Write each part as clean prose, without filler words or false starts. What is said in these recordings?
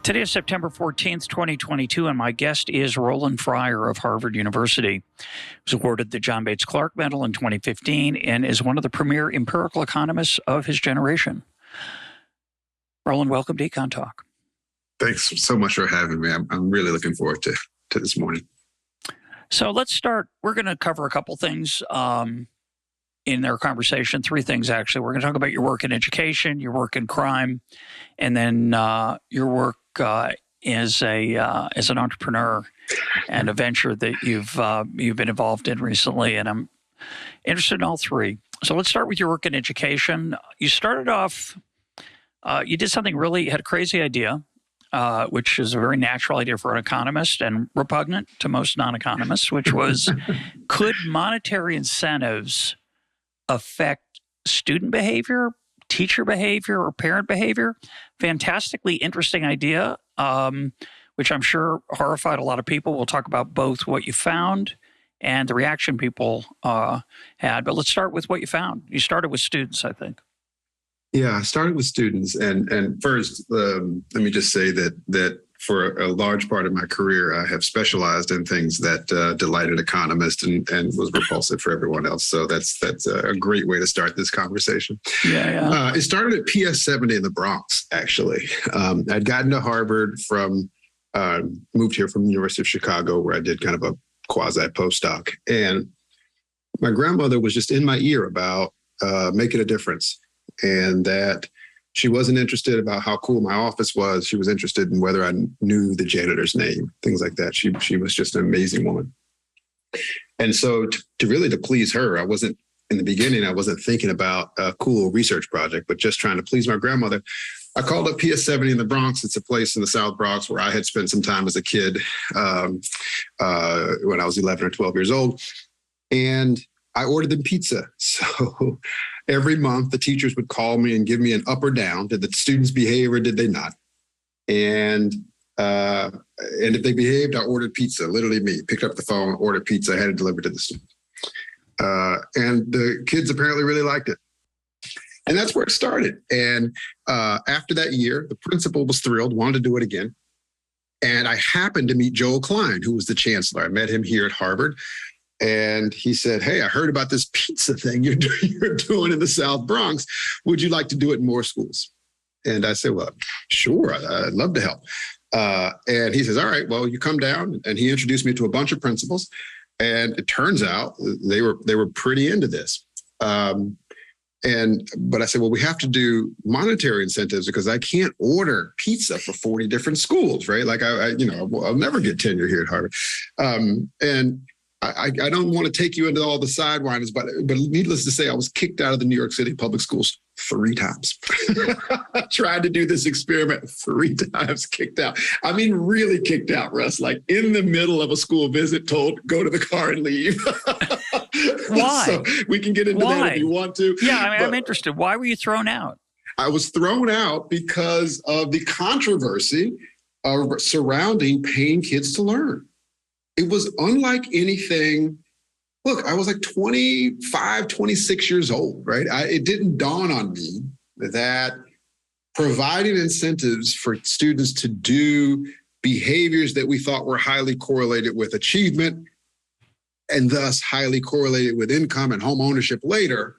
Today is September 14th, 2022, and my guest is Roland Fryer of Harvard University. He was awarded the John Bates Clark Medal in 2015 and is one of the premier empirical economists of his generation. Roland, welcome to EconTalk. Thanks so much for having me. I'm really looking forward to this morning. So let's start. We're going to cover a couple things in our conversation, three things, actually. We're going to talk about your work in education, your work in crime, and then your work as an entrepreneur and a venture that you've been involved in recently. And I'm interested in all three. So let's start with your work in education. You started off, you did something really, had a crazy idea, which is a very natural idea for an economist and repugnant to most non-economists, which was, could monetary incentives affect student behavior, teacher behavior, or parent behavior? Fantastically interesting idea, which I'm sure horrified a lot of people. We'll talk about both what you found and the reaction people had. But let's start with what you found. You started with students, I think. Yeah, I started with students. And first, let me just say that for a large part of my career, I have specialized in things that delighted economists and was repulsive for everyone else. So that's a great way to start this conversation. Yeah. It started at PS 70 in the Bronx, actually. I'd gotten to Harvard moved here from the University of Chicago, where I did kind of a quasi postdoc. And my grandmother was just in my ear about making a difference, and that she wasn't interested about how cool my office was. She was interested in whether I knew the janitor's name, things like that. She was just an amazing woman. And so to please her, in the beginning, I wasn't thinking about a cool research project, but just trying to please my grandmother. I called up PS 70 in the Bronx. It's a place in the South Bronx where I had spent some time as a kid when I was 11 or 12 years old. And I ordered them pizza. So every month, the teachers would call me and give me an up or down. Did the students behave or did they not? And if they behaved, I ordered pizza. Literally me. Picked up the phone, ordered pizza, had it delivered to the students. And the kids apparently really liked it. And that's where it started. And after that year, the principal was thrilled, wanted to do it again. And I happened to meet Joel Klein, who was the chancellor. I met him here at Harvard. And he said, "Hey, I heard about this pizza thing you're doing in the South Bronx. Would you like to do it in more schools?" And I said, "Well, sure, I'd love to help." And he says, "All right, well, you come down." And he introduced me to a bunch of principals. And it turns out they were pretty into this. But I said, well, we have to do monetary incentives because I can't order pizza for 40 different schools, right? Like I'll never get tenure here at Harvard. And I don't want to take you into all the sidewinders, but needless to say, I was kicked out of the New York City public schools 3 times. I tried to do this experiment 3 times, kicked out. I mean, really kicked out, Russ, like in the middle of a school visit, told, go to the car and leave. Why? So we can get into that if you want to. Yeah, I'm interested. Why were you thrown out? I was thrown out because of the controversy surrounding paying kids to learn. It was unlike anything. Look, I was like 25, 26 years old, right? It didn't dawn on me that providing incentives for students to do behaviors that we thought were highly correlated with achievement and thus highly correlated with income and home ownership later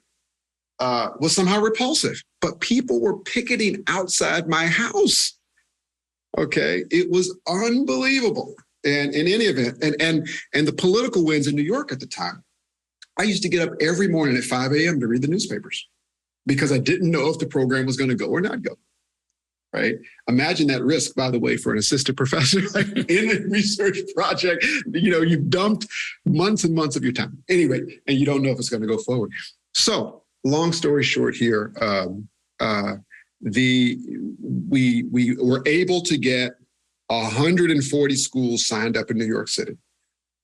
was somehow repulsive. But people were picketing outside my house. Okay, it was unbelievable. And in any event, and the political winds in New York at the time, I used to get up every morning at 5 a.m. to read the newspapers because I didn't know if the program was going to go or not go, right? Imagine that risk, by the way, for an assistant professor like in a research project. You've dumped months and months of your time. Anyway, and you don't know if it's going to go forward. So long story short here, we were able to get 140 schools signed up in New York City.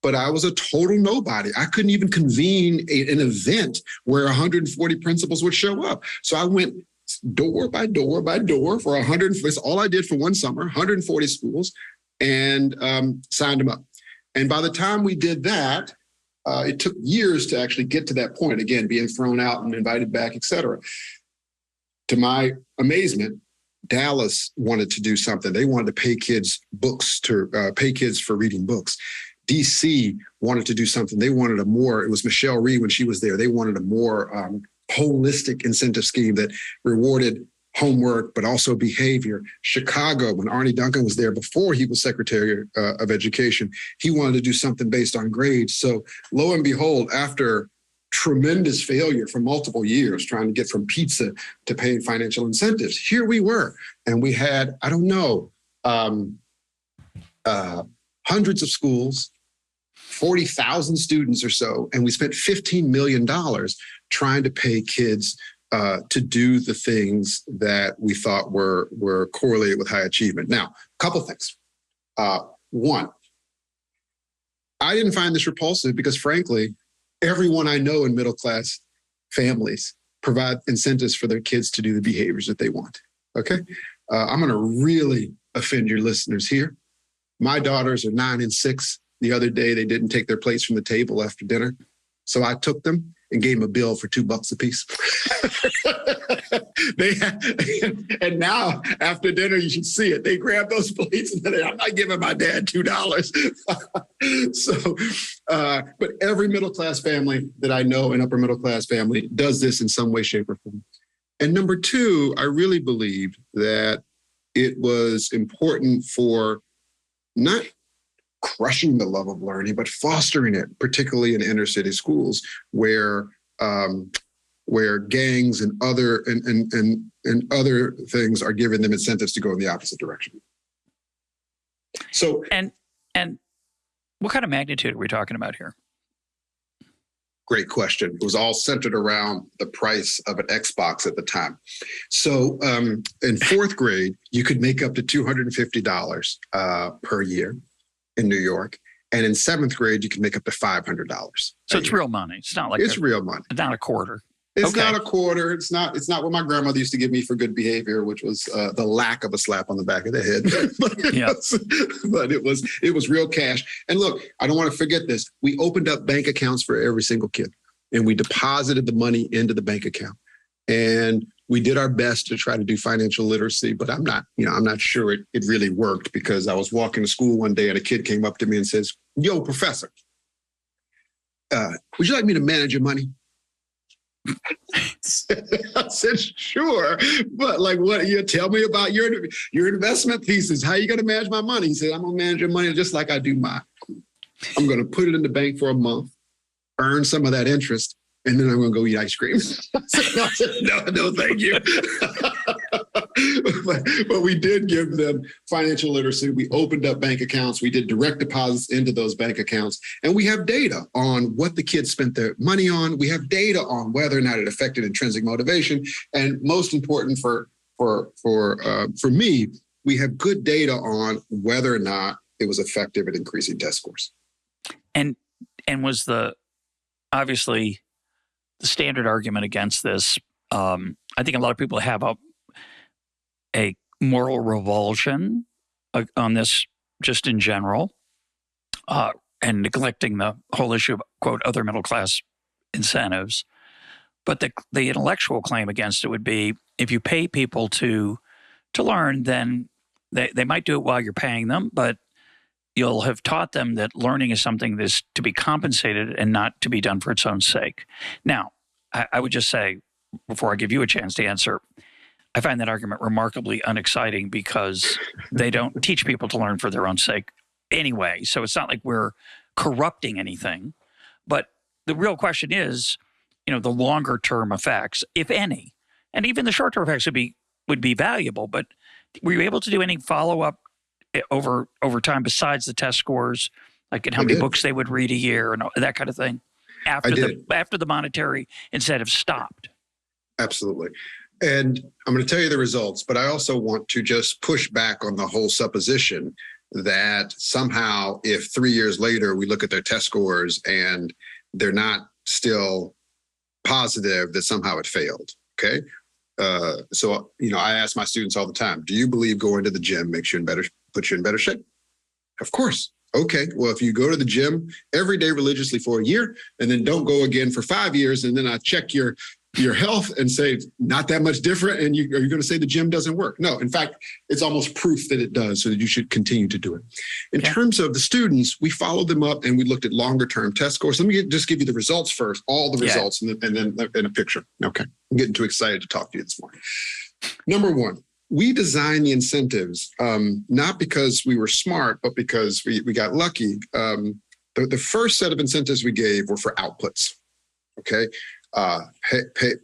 But I was a total nobody. I couldn't even convene an event where 140 principals would show up. So I went door by door by door for 100. That's all I did for one summer, 140 schools, and signed them up. And by the time we did that, it took years to actually get to that point. Again, being thrown out and invited back, et cetera. To my amazement, Dallas wanted to do something. They wanted to pay kids pay kids for reading books. DC wanted to do something. They wanted it was Michelle Reed when she was there. They wanted a more holistic incentive scheme that rewarded homework, but also behavior. Chicago, when Arnie Duncan was there before he was Secretary of Education, he wanted to do something based on grades. So lo and behold, after tremendous failure for multiple years, trying to get from pizza to paying financial incentives, here we were. And we had, hundreds of schools, 40,000 students or so, and we spent $15 million trying to pay kids to do the things that we thought were correlated with high achievement. Now, a couple things. One, I didn't find this repulsive because, frankly, everyone I know in middle-class families provide incentives for their kids to do the behaviors that they want, okay? I'm going to really offend your listeners here. My daughters are 9 and 6. The other day, they didn't take their plates from the table after dinner. So I took them and gave them a bill for $2 a piece. And now, after dinner, you should see it. They grab those plates and they're, I'm not giving my dad $2. But every middle-class family that I know, an upper middle-class family, does this in some way, shape, or form. And number two, I really believed that it was important for not crushing the love of learning, but fostering it, particularly in inner city schools where gangs and other things are giving them incentives to go in the opposite direction. So, and what kind of magnitude are we talking about here? Great question. It was all centered around the price of an Xbox at the time. So in fourth grade, you could make up to $250 per year in New York. And in seventh grade, you can make up to $500. So it's real money. It's not like it's real money. It's not a quarter. It's not a quarter. It's not what my grandmother used to give me for good behavior, which was the lack of a slap on the back of the head. but it was real cash. And look, I don't want to forget this. We opened up bank accounts for every single kid, and we deposited the money into the bank account. And we did our best to try to do financial literacy, but I'm not sure it really worked, because I was walking to school one day and a kid came up to me and says, "Yo, professor, would you like me to manage your money?" I said, "Sure, but like, what? You tell me about your investment thesis. How are you going to manage my money?" He said, "I'm going to manage your money just like I do mine. I'm going to put it in the bank for a month, earn some of that interest, and then I'm going to go eat ice cream." I said, no, thank you. but we did give them financial literacy. We opened up bank accounts. We did direct deposits into those bank accounts. And we have data on what the kids spent their money on. We have data on whether or not it affected intrinsic motivation. And most important for me, we have good data on whether or not it was effective at increasing test scores. And was obviously the standard argument against this, I think a lot of people have a moral revulsion on this just in general, and neglecting the whole issue of, quote, other middle-class incentives. But the intellectual claim against it would be, if you pay people to learn, then they might do it while you're paying them, but you'll have taught them that learning is something that's to be compensated and not to be done for its own sake. Now, I would just say, before I give you a chance to answer, I find that argument remarkably unexciting, because they don't teach people to learn for their own sake anyway. So it's not like we're corrupting anything. But the real question is, the longer term effects, if any, and even the short term effects would be valuable. But were you able to do any follow up over time besides the test scores, like in how many books they would read a year and that kind of thing, after the monetary incentive stopped? Absolutely. And I'm going to tell you the results, but I also want to just push back on the whole supposition that somehow if 3 years later we look at their test scores and they're not still positive, that somehow it failed. Okay. So I ask my students all the time, do you believe going to the gym puts you in better shape? Of course. Okay. Well, if you go to the gym every day religiously for a year and then don't go again for 5 years, and then I check your your health and say not that much different, and are you going to say the gym doesn't work? No, in fact, it's almost proof that it does, so that you should continue to do it. In terms of the students, we followed them up and we looked at longer term test scores. Let me just give you the results first, all the results, and then in a picture. Okay, I'm getting too excited to talk to you this morning. Number one, we designed the incentives not because we were smart, but because we got lucky. The first set of incentives we gave were for outputs. Okay.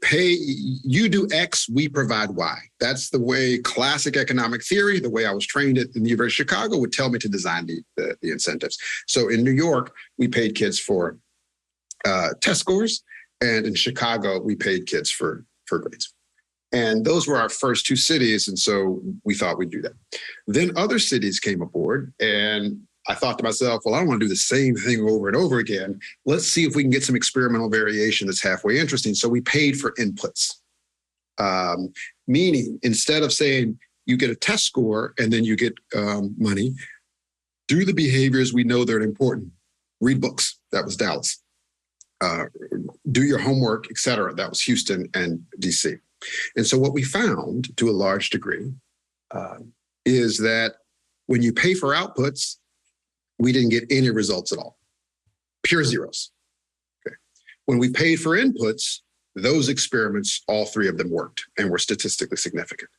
Pay, you do X, we provide Y. That's the way classic economic theory, the way I was trained at the University of Chicago, would tell me to design the incentives. So in New York, we paid kids for test scores, and in Chicago, we paid kids for grades. And those were our first two cities, and so we thought we'd do that. Then other cities came aboard, and I thought to myself, well, I don't want to do the same thing over and over again. Let's see if we can get some experimental variation that's halfway interesting. So we paid for inputs, meaning instead of saying you get a test score and then you get money, do the behaviors we know that are important. Read books. That was Dallas. Do your homework, et cetera. That was Houston and DC. And so what we found to a large degree is that when you pay for outputs, we didn't get any results at all. Pure zeros. Okay. When we paid for inputs, those experiments, all three of them worked and were statistically significant.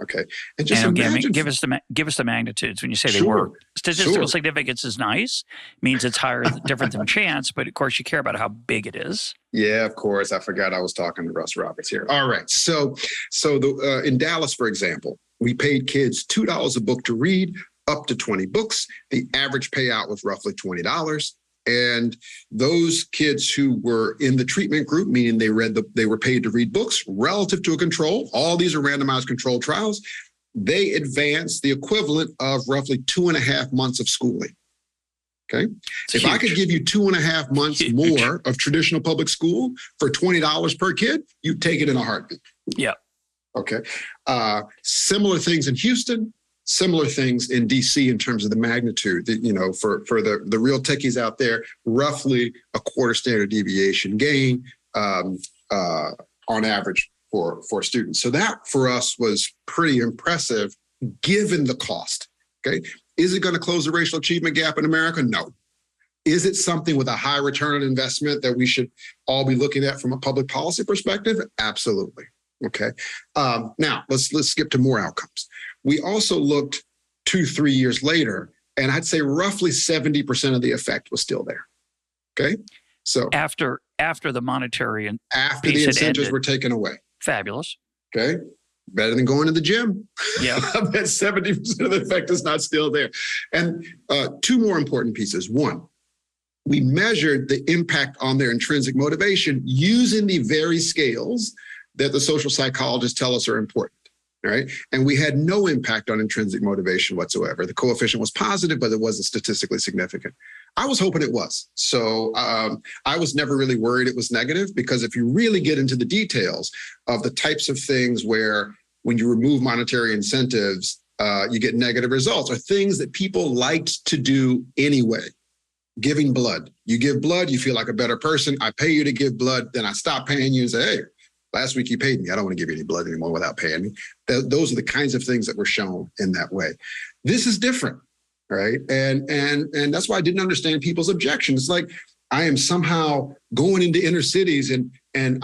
Okay. And just imagine, give us the magnitudes when you say they work. Statistical significance is nice, means it's higher, different than chance, but of course you care about how big it is. Yeah, of course. I forgot I was talking to Russ Roberts here. All right. So in Dallas, for example, we paid kids $2 a book to read, up to 20 books. The average payout was roughly $20. And those kids who were in the treatment group, meaning they were paid to read books relative to a control, all these are randomized controlled trials, they advanced the equivalent of roughly 2.5 months of schooling. Okay. If I could give you 2.5 months more of traditional public school for $20 per kid, you'd take it in a heartbeat. Yeah. Okay. Similar things in Houston. Similar things in DC in terms of the magnitude, for the real techies out there, roughly a quarter standard deviation gain on average for students. So that for us was pretty impressive given the cost. Okay. Is it going to close the racial achievement gap in America? No. Is it something with a high return on investment that we should all be looking at from a public policy perspective? Absolutely. Okay. Now let's skip to more outcomes. We also looked 2-3 years later, and I'd say roughly 70% of the effect was still there. Okay. So after the monetary and after the incentives were taken away. Fabulous. Okay. Better than going to the gym. Yeah. I bet 70% of the effect is not still there. And two more important pieces. One, we measured the impact on their intrinsic motivation using the very scales that the social psychologists tell us are important. Right. And we had no impact on intrinsic motivation whatsoever. The coefficient was positive, but it wasn't statistically significant. I was hoping it was. So I was never really worried it was negative, because if you really get into the details of the types of things where when you remove monetary incentives, you get negative results, or things that people liked to do anyway. Giving blood. You give blood, you feel like a better person. I pay you to give blood, then I stop paying you and say, hey, last week you paid me. I don't want to give you any blood anymore without paying me. Those are the kinds of things that were shown in that way. This is different, right? And that's why I didn't understand people's objections. It's like I am somehow going into inner cities and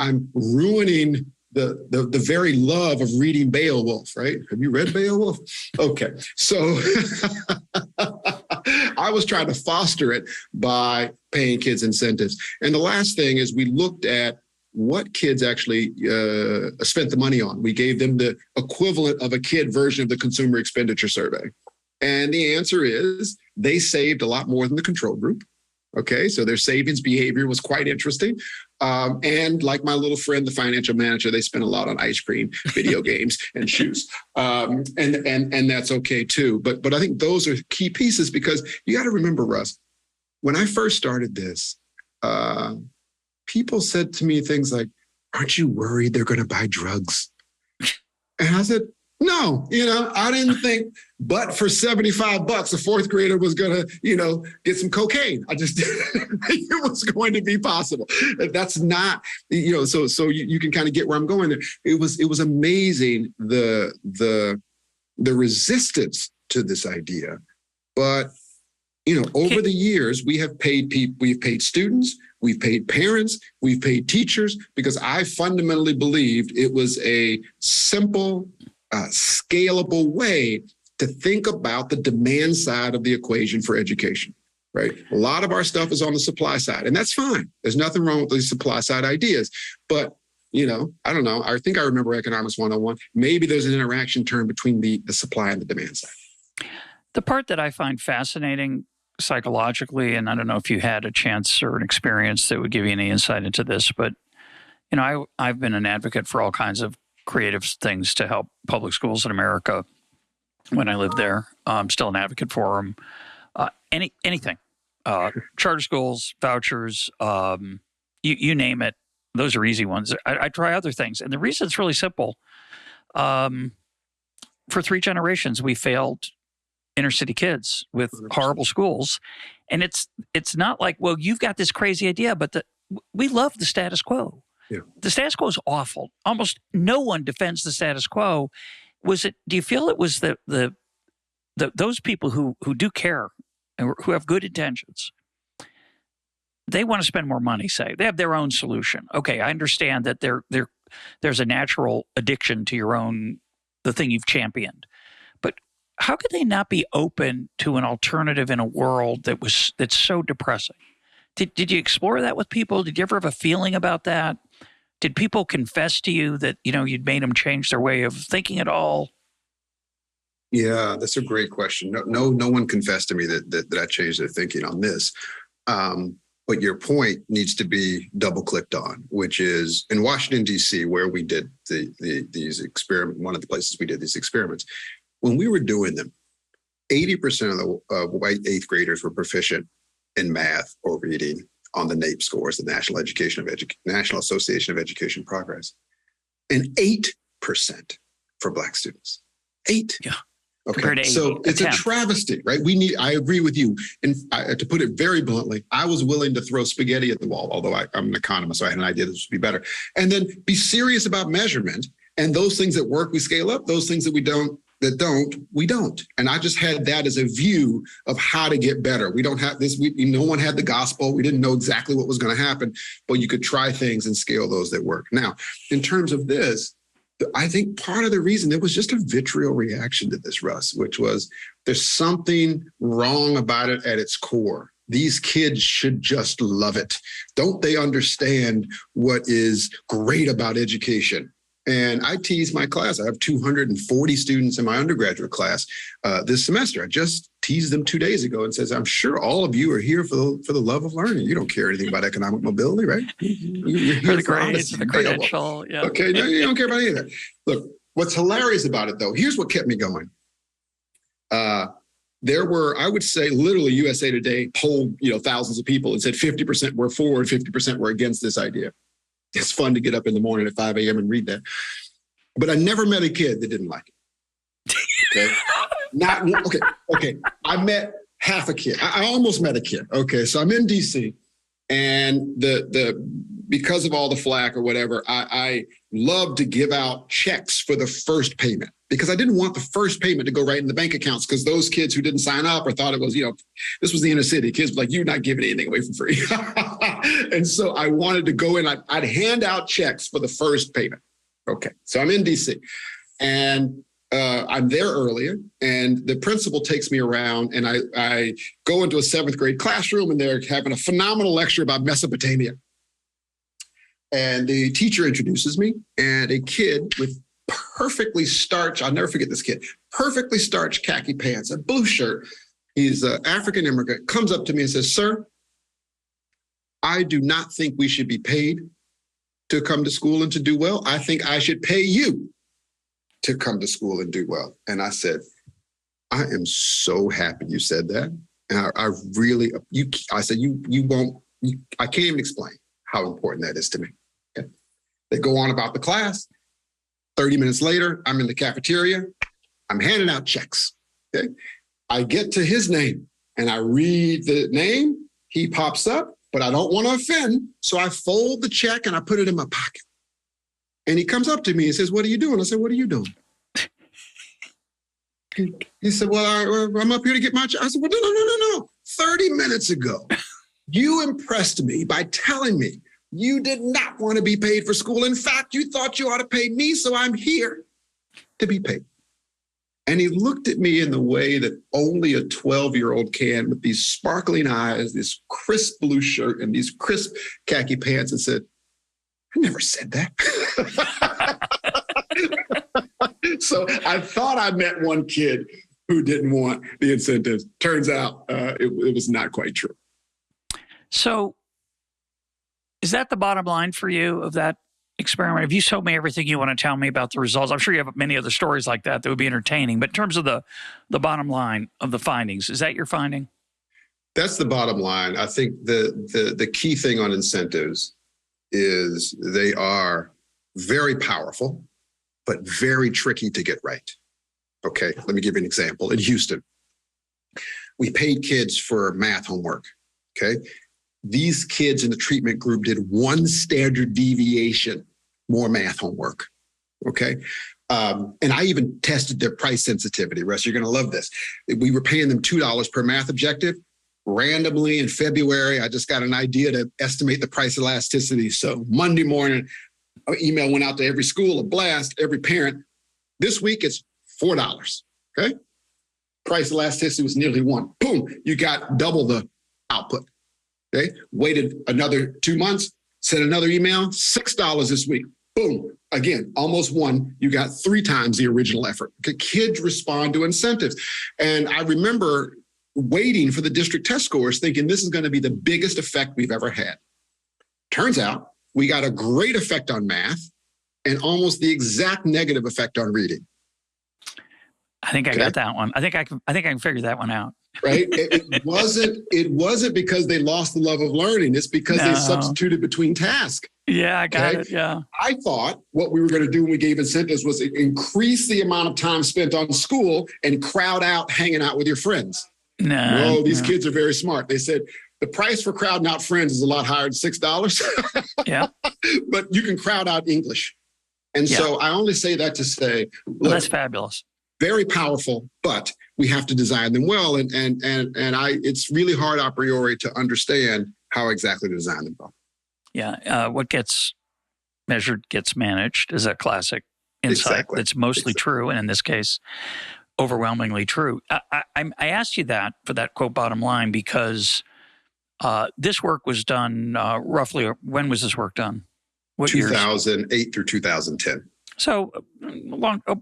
I'm ruining the very love of reading Beowulf, right? Have you read Beowulf? Okay, so I was trying to foster it by paying kids incentives. And the last thing is we looked at what kids actually spent the money on. We gave them the equivalent of a kid version of the consumer expenditure survey. And the answer is they saved a lot more than the control group. Okay, so their savings behavior was quite interesting. And like my little friend, the financial manager, they spent a lot on ice cream, video games, and shoes. And that's okay too. But I think those are key pieces, because you got to remember, Russ, when I first started this, people said to me things like, aren't you worried they're going to buy drugs? And I said, No, I didn't think, but for $75, a fourth grader was going to, get some cocaine. I just didn't think it was going to be possible. That's not, so you can kind of get where I'm going there. It was amazing, the resistance to this idea. But, over the years, we have paid people, we've paid students, we've paid parents, we've paid teachers, because I fundamentally believed it was a simple, scalable way to think about the demand side of the equation for education, right? A lot of our stuff is on the supply side, and that's fine. There's nothing wrong with these supply side ideas. But, I don't know. I think I remember Economics 101. Maybe there's an interaction term between the supply and the demand side. The part that I find fascinating psychologically, and I don't know if you had a chance or an experience that would give you any insight into this, but, I've been an advocate for all kinds of creative things to help public schools in America when I lived there. I'm still an advocate for them. Anything, charter schools, vouchers, you name it. Those are easy ones. I try other things. And the reason it's really simple, for 3 generations, we failed inner city kids with 100%. Horrible schools. And it's not like, well, you've got this crazy idea, but we love the status quo. Yeah. The status quo is awful. Almost no one defends the status quo. Do you feel it was those people who do care and who have good intentions? They want to spend more money, say. They have their own solution. Okay, I understand that there's a natural addiction to the thing you've championed. But how could they not be open to an alternative in a world that's so depressing? Did you explore that with people? Did you ever have a feeling about that? Did people confess to you that, you'd made them change their way of thinking at all? Yeah, that's a great question. No one confessed to me that I changed their thinking on this. But your point needs to be double clicked on, which is in Washington, D.C., where we did these experiments, one of the places we did these experiments. When we were doing them, 80% of the white 8th graders were proficient in math or reading on the NAEP scores, the National Association of Education Progress, and 8% for Black students. 8. Yeah. Okay. So it's a travesty, right? I agree with you. And to put it very bluntly, I was willing to throw spaghetti at the wall, although I'm an economist, so I had an idea this would be better. And then be serious about measurement. And those things that work, we scale up. Those things that we don't. And I just had that as a view of how to get better. We don't have this. No one had the gospel. We didn't know exactly what was going to happen, but you could try things and scale those that work. Now, in terms of this, I think part of the reason there was just a vitriol reaction to this, Russ, which was there's something wrong about it at its core. These kids should just love it. Don't they understand what is great about education? And I tease my class. I have 240 students in my undergraduate class this semester. I just teased them 2 days ago and says, I'm sure all of you are here for the love of learning. You don't care anything about economic mobility, right? You're here for the grades, the credential. Yeah. Okay, no, you don't care about any of that. Look, what's hilarious about it, though, here's what kept me going. There were, I would say, literally USA Today polled thousands of people and said 50% were for and 50% were against this idea. It's fun to get up in the morning at 5 a.m. and read that. But I never met a kid that didn't like it. Okay? Okay. I met half a kid. I almost met a kid. Okay. So I'm in D.C. and because of all the flack or whatever, I love to give out checks for the first payment because I didn't want the first payment to go right in the bank accounts because those kids who didn't sign up or thought it was, this was the inner city. Kids were like, you're not giving anything away for free. And so I wanted to go in. I'd hand out checks for the first payment. Okay. So I'm in D.C. and I'm there earlier and the principal takes me around and I go into a 7th grade classroom and they're having a phenomenal lecture about Mesopotamia. And the teacher introduces me and a kid with perfectly starched, I'll never forget this kid, perfectly starched khaki pants, a blue shirt. He's an African immigrant, comes up to me and says, sir, I do not think we should be paid to come to school and to do well. I think I should pay you to come to school and do well. And I said, I am so happy you said that. And I said, I can't even explain how important that is to me. Okay. They go on about the class. 30 minutes later, I'm in the cafeteria. I'm handing out checks. Okay. I get to his name and I read the name. He pops up, but I don't want to offend. So I fold the check and I put it in my pocket. And he comes up to me and says, "What are you doing?" I said, "What are you doing?" He said, "Well, I'm up here to get my check." I said, "Well, no. 30 minutes ago, you impressed me by telling me you did not want to be paid for school. In fact, you thought you ought to pay me, so I'm here to be paid." And he looked at me in the way that only a 12-year-old can, with these sparkling eyes, this crisp blue shirt, and these crisp khaki pants, and said, "I never said that." So I thought I met one kid who didn't want the incentives. Turns out it was not quite true. So is that the bottom line for you of that experiment? Have you told me everything you want to tell me about the results? I'm sure you have many other stories like that would be entertaining. But in terms of the bottom line of the findings, is that your finding? That's the bottom line. I think the key thing on incentives is they are very powerful, but very tricky to get right. Okay, let me give you an example. In Houston, we paid kids for math homework. Okay, these kids in the treatment group did one standard deviation more math homework. Okay, and I even tested their price sensitivity. Russ, you're going to love this. We were paying them $2 per math objective. Randomly in February, I just got an idea to estimate the price elasticity. So Monday morning, an email went out to every school, a blast, every parent. This week it's $4. Okay, price elasticity was nearly 1. Boom, you got double the output. Okay, waited another 2 months, sent another email, $6 this week. Boom, again, almost 1. You got 3 times the original effort. Okay, kids respond to incentives. And I remember waiting for the district test scores thinking this is going to be the biggest effect we've ever had. Turns out we got a great effect on math and almost the exact negative effect on reading. I think I got that one. I think I can figure that one out. Right? It wasn't because they lost the love of learning. It's because they substituted between tasks. Yeah, I got it. Yeah. I thought what we were going to do when we gave incentives was increase the amount of time spent on school and crowd out hanging out with your friends. No, these kids are very smart. They said the price for crowding out friends is a lot higher than $6. Yeah. But you can crowd out English. And so I only say that to say, look, that's fabulous. Very powerful, but we have to design them well. And it's really hard a priori to understand how exactly to design them well. Yeah. What gets measured gets managed is a classic insight that's mostly true. And in this case, overwhelmingly true. I asked you that for that quote bottom line because this work was done roughly. When was this work done? What 2008 years? Through 2010. So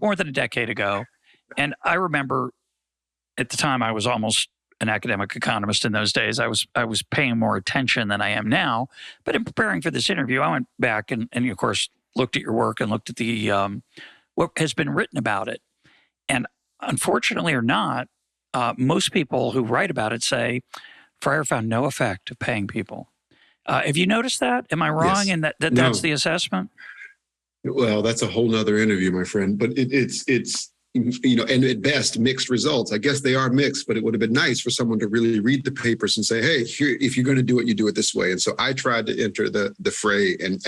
more than a decade ago. And I remember at the time I was almost an academic economist in those days. I was paying more attention than I am now. But in preparing for this interview, I went back and of course looked at your work and looked at the what has been written about it. And unfortunately or not, most people who write about it say Fryer found no effect of paying people. Have you noticed that? Am I wrong in that's the assessment? Well, that's a whole nother interview, my friend. But it's and at best mixed results. I guess they are mixed, but it would have been nice for someone to really read the papers and say, hey, here, if you're going to do it, you do it this way. And so I tried to enter the fray and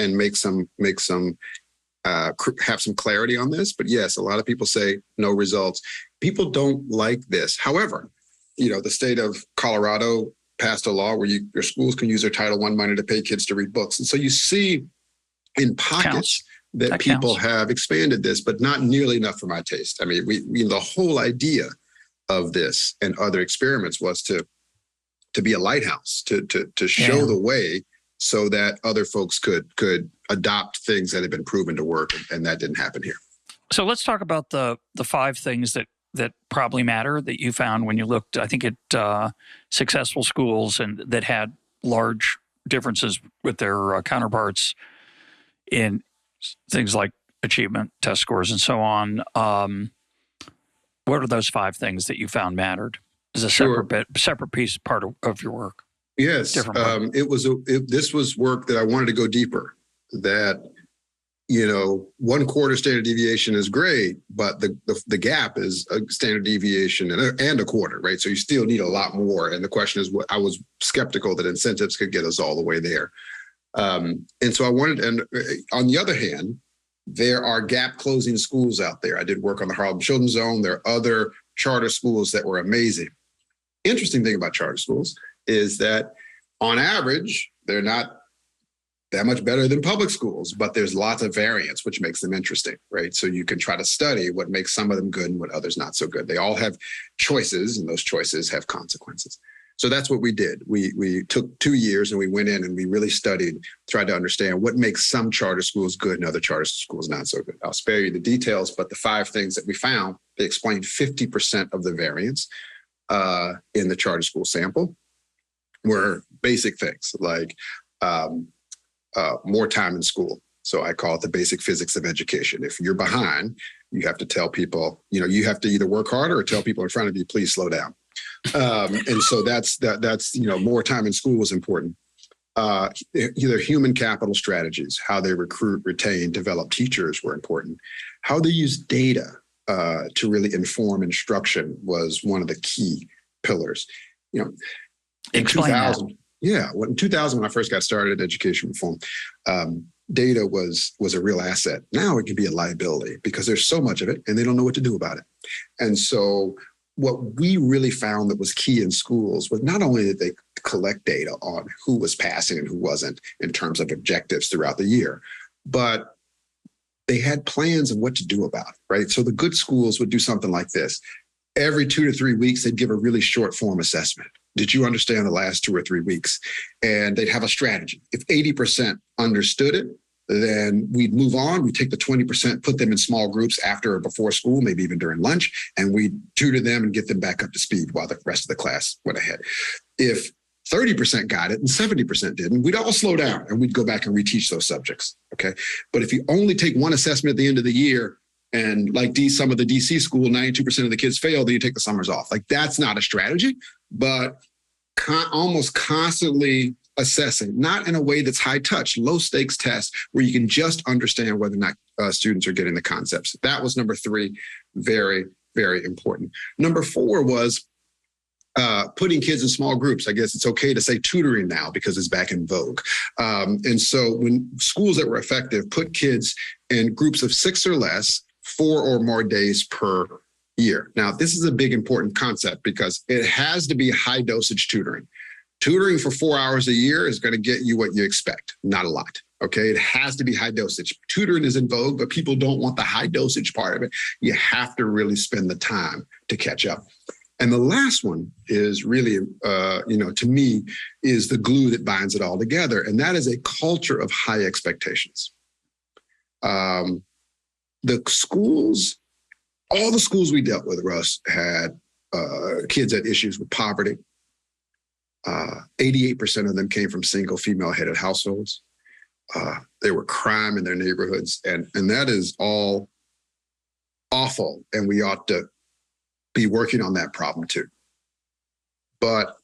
have some clarity on this. But yes, a lot of people say no results. People don't like this. However, the state of Colorado passed a law where your schools can use their Title I money to pay kids to read books. And so you see in pockets that people have expanded this, but not nearly enough for my taste. I mean, the whole idea of this and other experiments was to be a lighthouse, to show the way so that other folks could adopt things that have been proven to work, and that didn't happen here. So let's talk about the 5 things that probably matter that you found when you looked, I think, at successful schools and that had large differences with their counterparts in things like achievement, test scores, and so on. What are those 5 things that you found mattered? Is a separate piece, part of your work? Yes, this was work that I wanted to go deeper. That one quarter standard deviation is great, but the gap is a standard deviation and a quarter, right? So you still need a lot more. And the question is, I was skeptical that incentives could get us all the way there. And so and on the other hand, there are gap closing schools out there. I did work on the Harlem Children's Zone. There are other charter schools that were amazing. Interesting thing about charter schools is that on average, they're not that much better than public schools, but there's lots of variance, which makes them interesting, right? So you can try to study what makes some of them good and what others not so good. They all have choices, and those choices have consequences. So that's what we did. We took 2 years and we went in and we really studied, tried to understand what makes some charter schools good and other charter schools not so good. I'll spare you the details, but the 5 things that we found, they explained 50% of the variance in the charter school sample were basic things like more time in school. So I call it the basic physics of education. If you're behind, you have to tell people, you have to either work harder or tell people in front of you, please slow down. And so that's more time in school is important. Either human capital strategies, how they recruit, retain, develop teachers were important. How they use data to really inform instruction was one of the key pillars. Explain 2000, that. Yeah, in 2000, when I first got started in education reform, data was a real asset. Now it can be a liability because there's so much of it and they don't know what to do about it. And so what we really found that was key in schools was not only did they collect data on who was passing and who wasn't in terms of objectives throughout the year, but they had plans of what to do about it, right? So the good schools would do something like this. Every 2 to 3 weeks, they'd give a really short form assessment. Did you understand the last 2 or 3 weeks? And they'd have a strategy. If 80% understood it, then we'd move on. We'd take the 20%, put them in small groups after or before school, maybe even during lunch, and we'd tutor them and get them back up to speed while the rest of the class went ahead. If 30% got it and 70% didn't, we'd all slow down and we'd go back and reteach those subjects, okay? But if you only take one assessment at the end of the year, and like some of the DC school, 92% of the kids fail, then you take the summers off. Like that's not a strategy, but almost constantly assessing, not in a way that's high touch, low stakes tests where you can just understand whether or not students are getting the concepts. That was number 3, very, very important. Number 4 was putting kids in small groups. I guess it's okay to say tutoring now because it's back in vogue. And so when schools that were effective put kids in groups of 6 or less, 4 or more days per year. Now, this is a big important concept because it has to be high dosage tutoring. Tutoring for 4 hours a year is going to get you what you expect, not a lot. Okay, it has to be high dosage. Tutoring is in vogue, but people don't want the high dosage part of it. You have to really spend the time to catch up. And the last one is really, to me, is the glue that binds it all together. And that is a culture of high expectations. The schools, all the schools we dealt with, Russ, had kids had issues with poverty. 88% of them came from single female-headed households. There were crime in their neighborhoods, and that is all awful, and we ought to be working on that problem too. But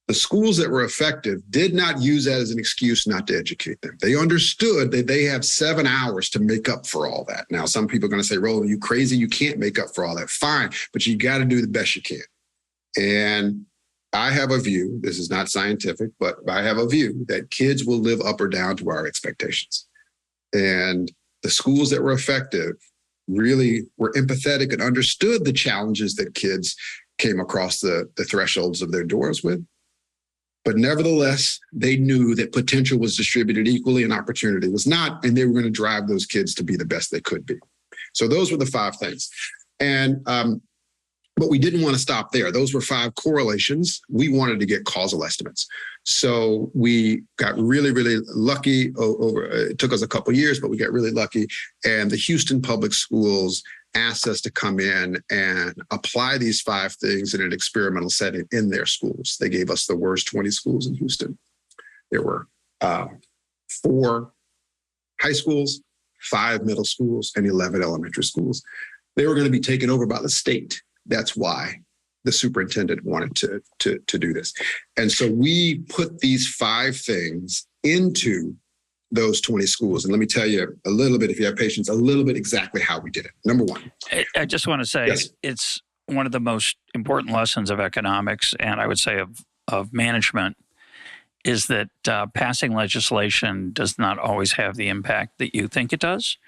the schools that were effective did not use that as an excuse not to educate them. They understood that they have 7 hours to make up for all that. Now, some people are going to say, Roland, you crazy? You can't make up for all that. Fine, but you got to do the best you can. And I have a view, this is not scientific, but I have a view that kids will live up or down to our expectations. And the schools that were effective really were empathetic and understood the challenges that kids came across the thresholds of their doors with. But nevertheless, they knew that potential was distributed equally and opportunity was not, and they were going to drive those kids to be the best they could be. So those were the 5 things. And but we didn't want to stop there. Those were 5 correlations. We wanted to get causal estimates. So we got really, really lucky. It took us a couple of years, but we got really lucky. And the Houston Public Schools asked us to come in and apply these 5 things in an experimental setting in their schools. They gave us the worst 20 schools in Houston. There were 4 high schools, 5 middle schools, and 11 elementary schools. They were going to be taken over by the state. That's why the superintendent wanted to do this. And so we put these 5 things into those 20 schools. And let me tell you a little bit, if you have patience, a little bit exactly how we did it. Number one. I just want to say Yes. it's one of the most important lessons of economics, and I would say of management, is that passing legislation does not always have the impact that you think it does,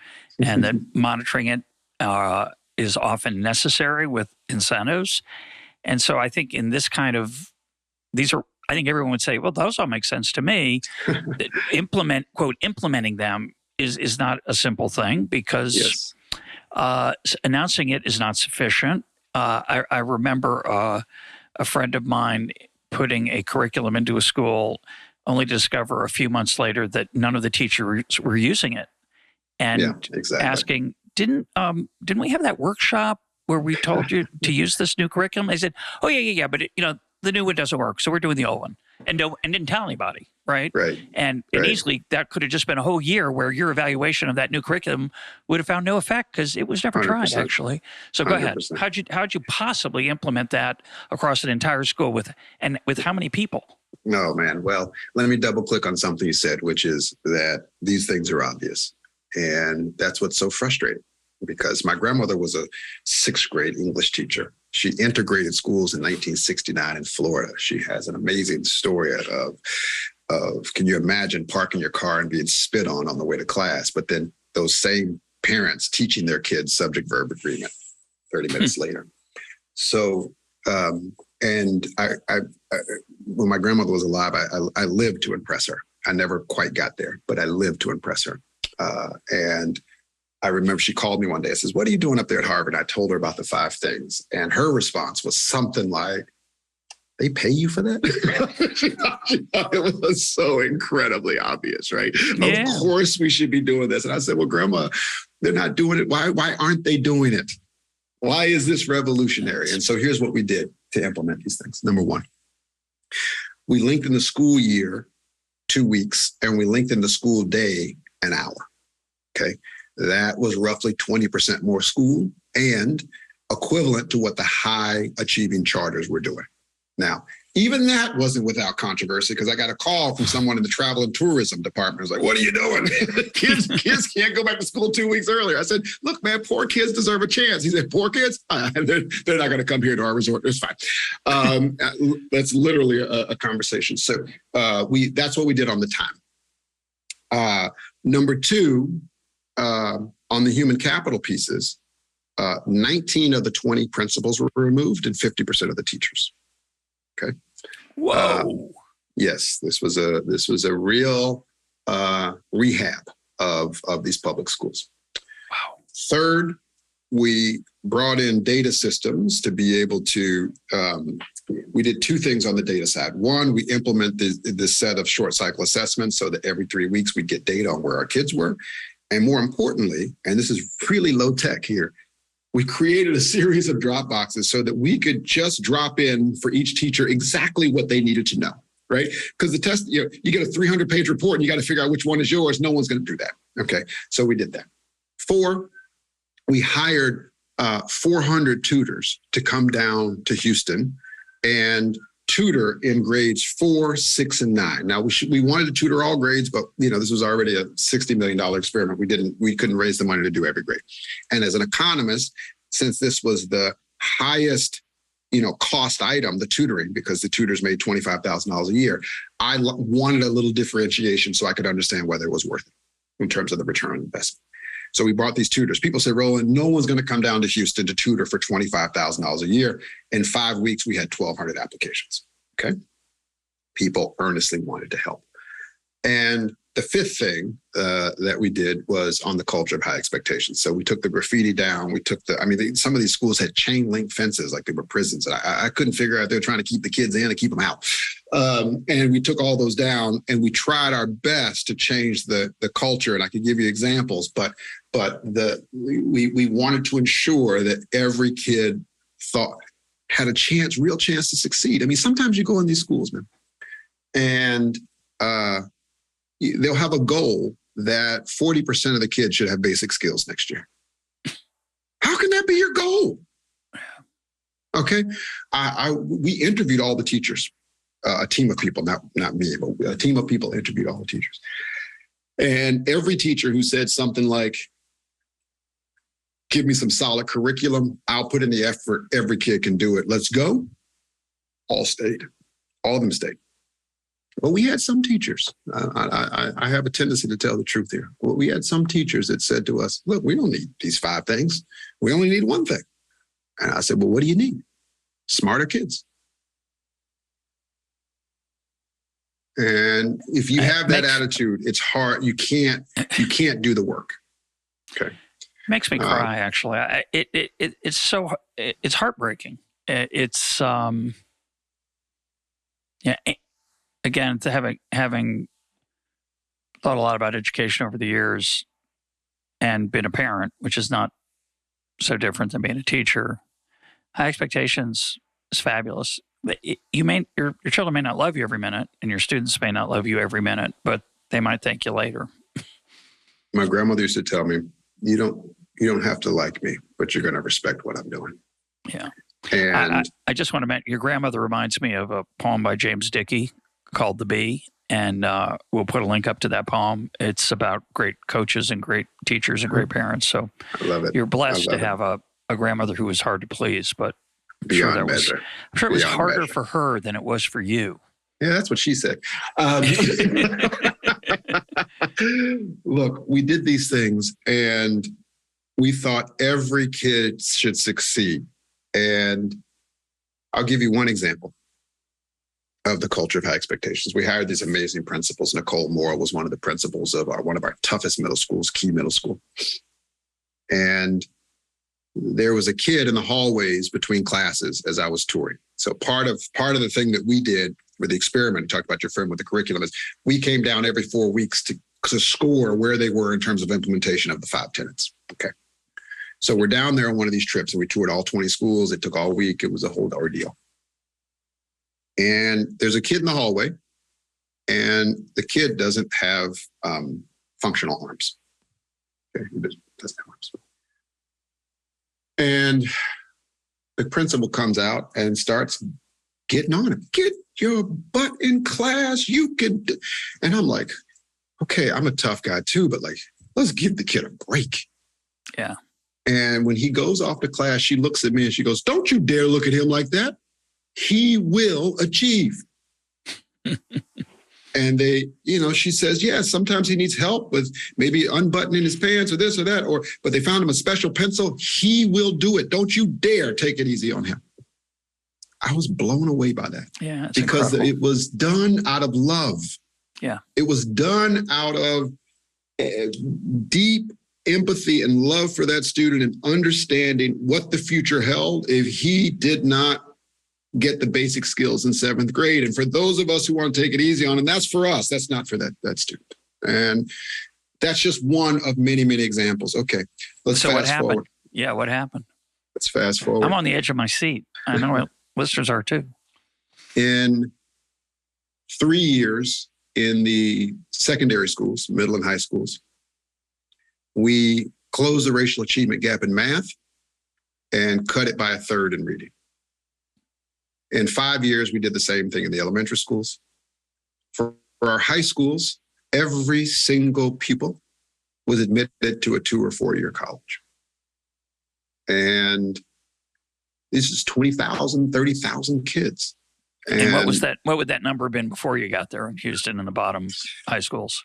and that monitoring it is often necessary with incentives. And so I think in this kind of, I think everyone would say, well, those all make sense to me. Implementing them is not a simple thing, because announcing it is not sufficient. I remember a friend of mine putting a curriculum into a school only to discover a few months later that none of the teachers were using it. And asking, didn't we have that workshop where we told you to use this new curriculum? They said, oh, yeah, but the new one doesn't work, so we're doing the old one. And didn't tell anybody, right? Right. And easily that could have just been a whole year where your evaluation of that new curriculum would have found no effect because it was never 100%. tried, actually. So go 100%. ahead. How'd you possibly implement that across an entire school with how many people? No, man. Well, let me double click on something you said, which is that these things are obvious. And that's what's so frustrating, because my grandmother was a 6th grade English teacher. She integrated schools in 1969 in Florida. She has an amazing story of can you imagine parking your car and being spit on the way to class, but then those same parents teaching their kids subject-verb agreement 30 minutes later. So, and I when my grandmother was alive, I lived to impress her. I never quite got there, but I lived to impress her. And I remember she called me one day and says, what are you doing up there at Harvard? I told her about the 5 things. And her response was something like, they pay you for that? It was so incredibly obvious, right? Yeah. Of course we should be doing this. And I said, well, Grandma, they're not doing it. Why aren't they doing it? Why is this revolutionary? And so here's what we did to implement these things. Number one, we lengthened the school year 2 weeks, and we lengthened the school day an hour. Okay. That was roughly 20% more school and equivalent to what the high achieving charters were doing. Now, even that wasn't without controversy, because I got a call from someone in the travel and tourism department. I was like, what are you doing? kids can't go back to school 2 weeks earlier. I said, look, man, poor kids deserve a chance. He said, poor kids? They're not going to come here to our resort. It's fine. That's literally a conversation. So that's what we did on the time. Number two, on the human capital pieces, 19 of the 20 principals were removed and 50% of the teachers. Okay. Whoa. Yes, this was a real rehab of these public schools. Wow. Third, we brought in data systems to be able to. We did 2 things on the data side. One, we implemented this set of short cycle assessments so that every 3 weeks we'd get data on where our kids were. And more importantly, and this is really low tech here, we created a series of drop boxes so that we could just drop in for each teacher exactly what they needed to know, right? Because the test, you get a 300-page report and you got to figure out which one is yours. No one's going to do that. Okay, so we did that. 4, we hired 400 tutors to come down to Houston and tutor in grades 4, 6, and 9. Now we wanted to tutor all grades, but this was already a $60 million experiment. We couldn't raise the money to do every grade. And as an economist, since this was the highest, cost item, the tutoring, because the tutors made $25,000 a year, I wanted a little differentiation so I could understand whether it was worth it in terms of the return on investment. So we brought these tutors. People say, Roland, no one's going to come down to Houston to tutor for $25,000 a year. In 5 weeks, we had 1,200 applications. Okay. People earnestly wanted to help. And the 5th thing that we did was on the culture of high expectations. So we took the graffiti down. We took some of these schools had chain link fences like they were prisons. And I couldn't figure out, they were trying to keep the kids in and keep them out. And we took all those down and we tried our best to change the culture. And I could give you examples, but we wanted to ensure that every kid had a real chance to succeed. I mean, sometimes you go in these schools, man, and they'll have a goal that 40% of the kids should have basic skills next year. How can that be your goal? Okay. We interviewed all the teachers, a team of people, not me, but a team of people interviewed all the teachers. And every teacher who said something like, give me some solid curriculum, I'll put in the effort, every kid can do it, let's go, all stayed. All of them stayed. But we had some teachers, I have a tendency to tell the truth here. Well, we had some teachers that said to us, look, we don't need these 5 things. We only need one thing. And I said, well, what do you need? Smarter kids. And if you have that attitude, it's hard. You can't do the work. Okay. Makes me cry, actually. It's heartbreaking. It's again, to having thought a lot about education over the years and been a parent, which is not so different than being a teacher. High expectations is fabulous. Your children may not love you every minute, and your students may not love you every minute, but they might thank you later. My grandmother used to tell me, you don't have to like me, but you're going to respect what I'm doing. Yeah. And I just want to mention, your grandmother reminds me of a poem by James Dickey called The Bee, and we'll put a link up to that poem. It's about great coaches and great teachers and great parents. So I love it. You're blessed to have a grandmother who was hard to please, but I'm sure it was harder for her than it was for you. Yeah, that's what she said. Look, we did these things and we thought every kid should succeed. And I'll give you one example of the culture of high expectations. We hired these amazing principals. Nicole Moore was one of the principals of one of our toughest middle schools, Key Middle School. And there was a kid in the hallways between classes as I was touring. So part of the thing that we did with the experiment, talked about your friend with the curriculum, is we came down every 4 weeks to score where they were in terms of implementation of the 5 tenets. Okay. So we're down there on one of these trips and we toured all 20 schools. It took all week. It was a whole ordeal. And there's a kid in the hallway and the kid doesn't have functional arms. Okay. He doesn't have arms. And the principal comes out and starts getting on him. Get your butt in class. You can do. And I'm like, okay, I'm a tough guy too, but like, let's give the kid a break. Yeah. And when he goes off to class, she looks at me and she goes, don't you dare look at him like that. He will achieve. And she says, yeah, sometimes he needs help with maybe unbuttoning his pants or this or that, but they found him a special pencil. He will do it. Don't you dare take it easy on him. I was blown away by that. Yeah, because incredible. It was done out of love. Yeah. It was done out of deep empathy and love for that student and understanding what the future held if he did not get the basic skills in 7th grade. And for those of us who want to take it easy on him, that's for us. That's not for that student. And that's just one of many, many examples. Okay, let's fast forward. Yeah, what happened? Let's fast forward. I'm on the edge of my seat. I know listeners are too. In 3 years in the secondary schools, middle and high schools, we closed the racial achievement gap in math and cut it by 1/3 in reading. In 5 years, we did the same thing in the elementary schools. For our high schools, every single pupil was admitted to a 2 or 4 year college. And this is 20,000, 30,000 kids. And what was that? What would that number have been before you got there in Houston in the bottom high schools?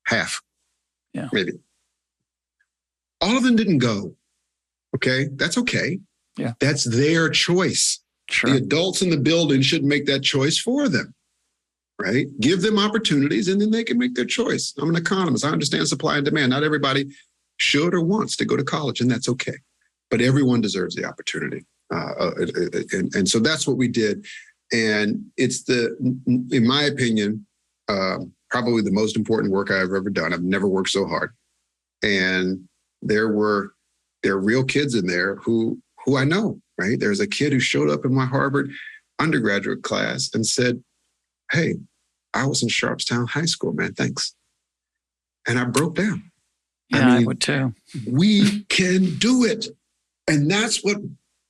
Half. Yeah. Maybe. All of them didn't go. Okay. That's okay. Yeah. That's their choice. Sure. The adults in the building should make that choice for them. Right? Give them opportunities and then they can make their choice. I'm an economist. I understand supply and demand. Not everybody should or wants to go to college, and that's okay. But everyone deserves the opportunity. And so that's what we did. And it's in my opinion, probably the most important work I've ever done. I've never worked so hard. And there are real kids in there who I know, right? There's a kid who showed up in my Harvard undergraduate class and said, hey, I was in Sharpstown High School, man, thanks. And I broke down. Yeah, I would too. We can do it. And that's what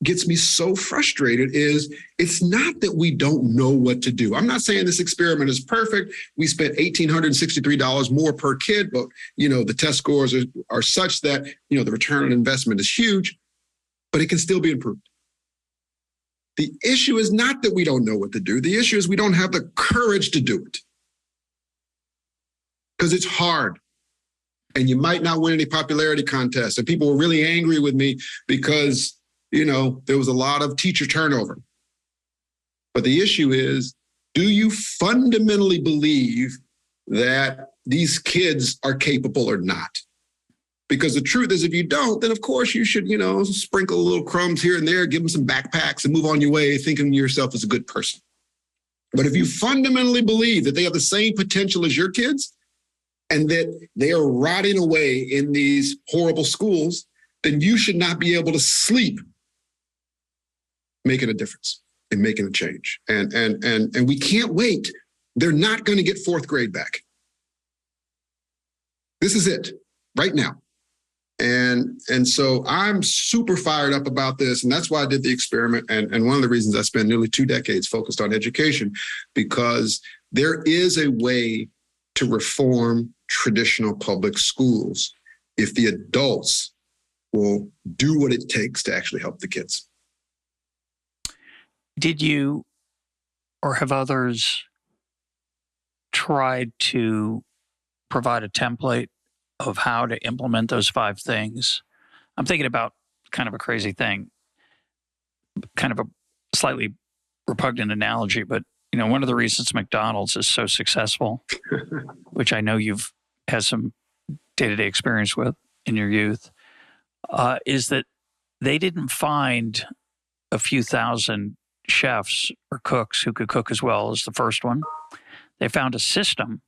gets me so frustrated is it's not that we don't know what to do. I'm not saying this experiment is perfect. We spent $1,863 more per kid, but the test scores are such that the return on investment is huge, but it can still be improved. The issue is not that we don't know what to do. The issue is we don't have the courage to do it because it's hard. And you might not win any popularity contests. And people were really angry with me because, there was a lot of teacher turnover. But the issue is, do you fundamentally believe that these kids are capable or not? Because the truth is, if you don't, then of course you should, sprinkle little crumbs here and there, give them some backpacks and move on your way, thinking of yourself as a good person. But if you fundamentally believe that they have the same potential as your kids, and that they are rotting away in these horrible schools, then you should not be able to sleep making a difference and making a change. And we can't wait. They're not going to get fourth grade back. This is it right now. And so I'm super fired up about this. And that's why I did the experiment. And one of the reasons I spent nearly 2 decades focused on education, because there is a way to reform traditional public schools if the adults will do what it takes to actually help the kids. Did you or have others tried to provide a template of how to implement those 5 things? I'm thinking about kind of a crazy thing, kind of a slightly repugnant analogy, but one of the reasons McDonald's is so successful, which I know you've had some day-to-day experience with in your youth, is that they didn't find a few thousand chefs or cooks who could cook as well as the first one. They found a system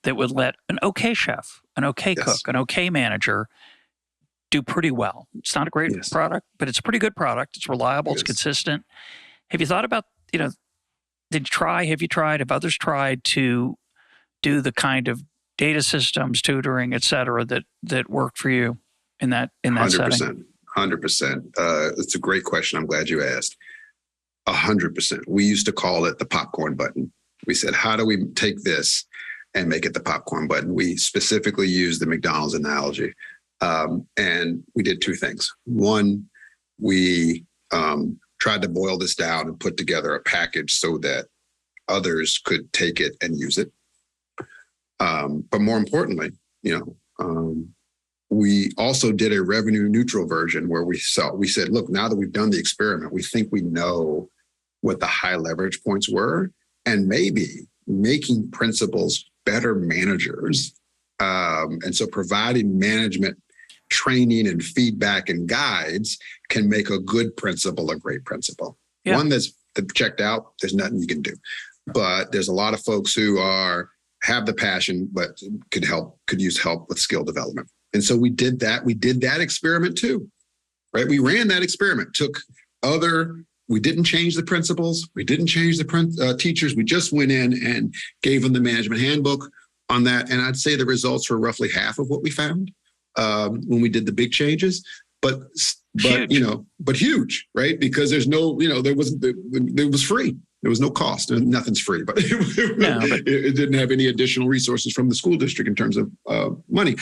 that would let an okay chef, an okay cook, an okay manager do pretty well. It's not a great product, but it's a pretty good product. It's reliable. It's consistent. Have you thought about, have others tried to do the kind of data systems, tutoring, et cetera, that work for you in that 100%, setting? 100%. It's a great question. I'm glad you asked. 100%. We used to call it the popcorn button. We said, how do we take this and make it the popcorn button? We specifically used the McDonald's analogy. And we did 2 things. One, we tried to boil this down and put together a package so that others could take it and use it. But more importantly, we also did a revenue neutral version where we said, look, now that we've done the experiment, we think we know what the high leverage points were, and maybe making principals better managers. And so providing management training and feedback and guides can make a good principal a great principal. Yeah. One that's checked out, there's nothing you can do. But there's a lot of folks who have the passion, but could use help with skill development. And so we did that. We did that experiment too, right? We ran that experiment, we didn't change the principals. We didn't change the teachers. We just went in and gave them the management handbook on that. And I'd say the results were roughly half of what we found when we did the big changes, but huge, right? Because there's no, it was free. There was no cost. Nothing's free, but it didn't have any additional resources from the school district in terms of money.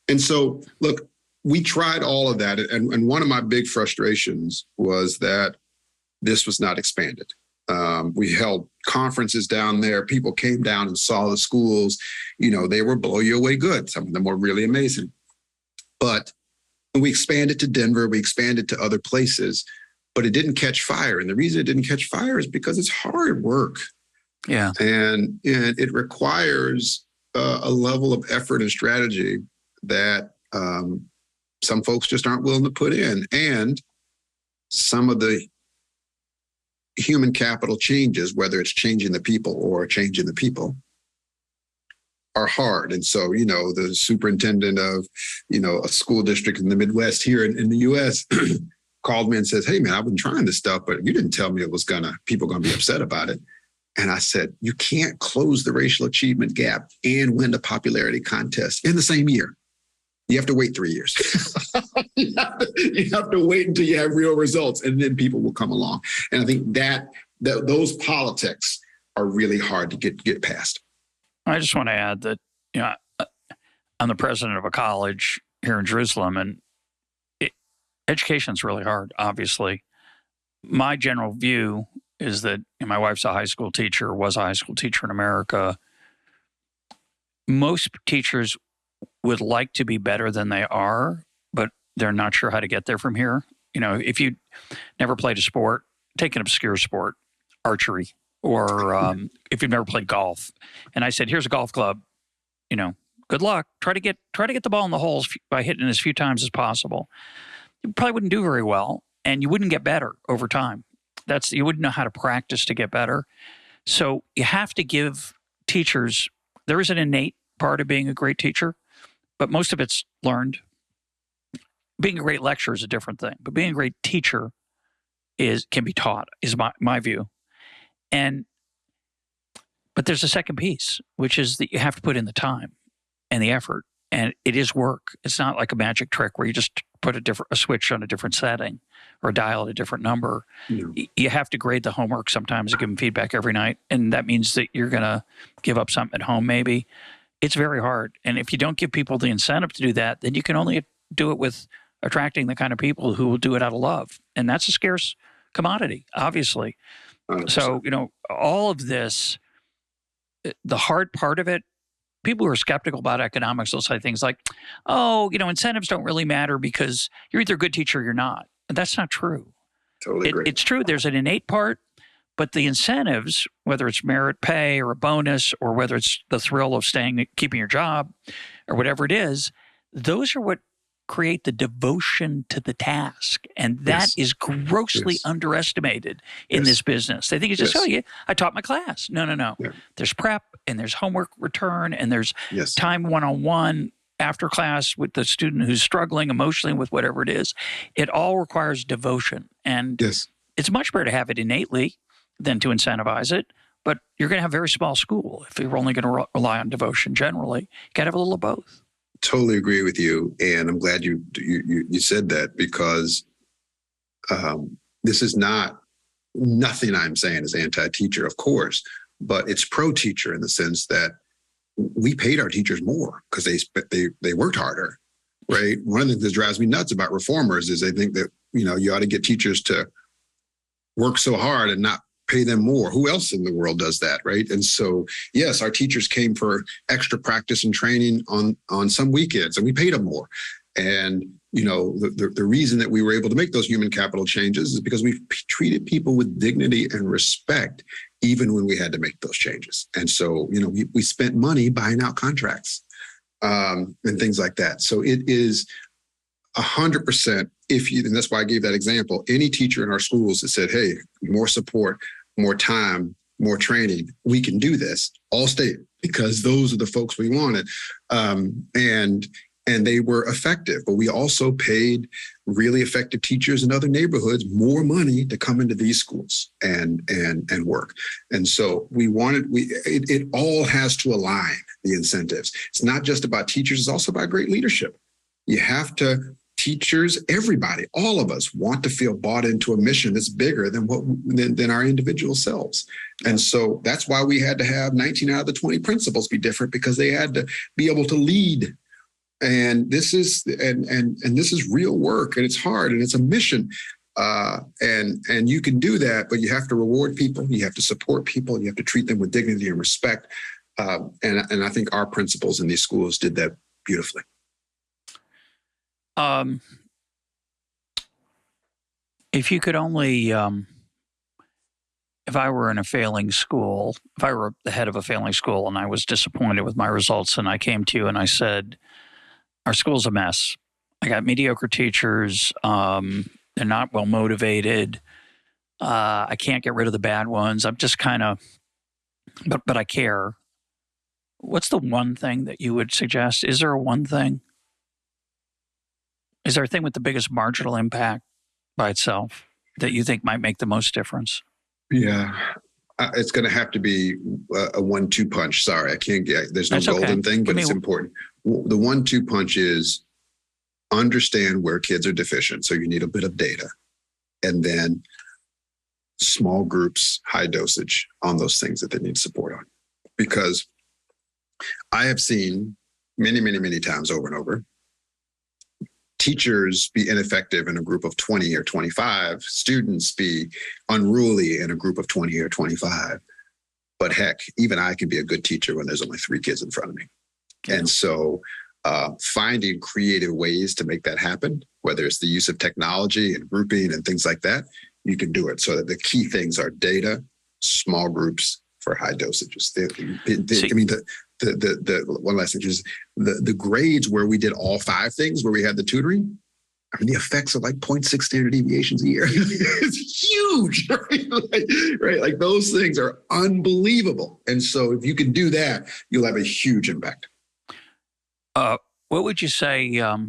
And so, look, we tried all of that. And one of my big frustrations was that this was not expanded. We held conferences down there. People came down and saw the schools. They were blow you away good. Some of them were really amazing. But we expanded to Denver. We expanded to other places, but it didn't catch fire. And the reason it didn't catch fire is because it's hard work. Yeah. And it requires a level of effort and strategy that some folks just aren't willing to put in. And some of the human capital changes, whether it's changing the people or changing the people, are hard. And so, the superintendent of, a school district in the Midwest here in the U.S. called me and says, hey, man, I've been trying this stuff, but you didn't tell me people going to be upset about it. And I said, you can't close the racial achievement gap and win the popularity contest in the same year. You have to wait 3 years. you have to wait until you have real results, and then people will come along. And I think that those politics are really hard to get past. I just want to add that, I'm the president of a college here in Jerusalem, and education's really hard, obviously. My general view is that my wife's a high school teacher, was a high school teacher in America. Most teachers would like to be better than they are, but they're not sure how to get there from here. If you never played a sport, take an obscure sport, archery, or if you've never played golf, and I said, here's a golf club, good luck. Try to get the ball in the holes by hitting as few times as possible. You probably wouldn't do very well, and you wouldn't get better over time. You wouldn't know how to practice to get better. So you have to give teachers, there is an innate part of being a great teacher, but most of it's learned. Being a great lecturer is a different thing, but being a great teacher can be taught, is my view. But there's a second piece, which is that you have to put in the time and the effort, and it is work. It's not like a magic trick where you just put a switch on a different setting or a dial at a different number. Yeah. You have to grade the homework sometimes and give them feedback every night, and that means that you're going to give up something at home maybe. It's very hard, and if you don't give people the incentive to do that, then you can only do it with attracting the kind of people who will do it out of love, and that's a scarce commodity, obviously. 100%. So, all of this, the hard part of it, people who are skeptical about economics will say things like, incentives don't really matter because you're either a good teacher or you're not. And that's not true. Totally agree. It's true. There's an innate part, but the incentives, whether it's merit pay or a bonus, or whether it's the thrill of keeping your job or whatever it is, those are what create the devotion to the task. And that is grossly underestimated in this business. They think it's just, I taught my class. No. Yeah. There's prep, and there's homework return, and there's time one-on-one after class with the student who's struggling emotionally with whatever it is. It all requires devotion. And it's much better to have it innately than to incentivize it. But you're going to have a very small school if you're only going to rely on devotion generally. You got to have a little of both. Totally agree with you, and I'm glad you said that, because this is nothing I'm saying is anti-teacher, of course, but it's pro-teacher in the sense that we paid our teachers more because they worked harder, right? One of the things that drives me nuts about reformers is they think that you ought to get teachers to work so hard and not pay them more. Who else in the world does that, right? And so, yes, our teachers came for extra practice and training on some weekends, and we paid them more. And, the reason that we were able to make those human capital changes is because we treated people with dignity and respect, even when we had to make those changes. And so, we spent money buying out contracts and things like that. So it is 100%. And that's why I gave that example. Any teacher in our schools that said, hey, more support, more time, more training, we can do this, all stayed, because those are the folks we wanted. And they were effective. But we also paid really effective teachers in other neighborhoods more money to come into these schools and work. And so it all has to align, the incentives. It's not just about teachers, it's also about great leadership. You have to, teachers, everybody, all of us want to feel bought into a mission that's bigger than our individual selves. And so that's why we had to have 19 out of the 20 principals be different, because they had to be able to lead. And this is this is real work, and it's hard, and it's a mission. And you can do that, but you have to reward people, you have to support people, you have to treat them with dignity and respect. And I think our principals in these schools did that beautifully. If you could only, if I were in a failing school, if I were the head of a failing school and I was disappointed with my results, and I came to you and I said, our school's a mess. I got mediocre teachers. They're not well motivated. I can't get rid of the bad ones. I'm just kind of, but I care. What's the one thing that you would suggest? Is there a one thing? Is there a thing with the biggest marginal impact by itself that you think might make the most difference? Yeah, it's going to have to be a 1-2 punch. Sorry, I can't get, there's no golden thing, but it's important. The 1-2 punch is understand where kids are deficient. So you need a bit of data. And then small groups, high dosage on those things that they need support on. Because I have seen many, many, many times over and over, teachers be ineffective in a group of 20 or 25, students be unruly in a group of 20 or 25. But heck, even I can be a good teacher when there's only 3 kids in front of me. Yeah. And so finding creative ways to make that happen, whether it's the use of technology and grouping and things like that, you can do it. So that the key things are data, small groups for high dosages. I mean, the one last thing is the grades where we did all 5 things, where we had the tutoring. I mean, the effects are like 0.6 standard deviations a year. It's huge, right? Like those things are unbelievable. And so if you can do that, you'll have a huge impact. What would you say? Well,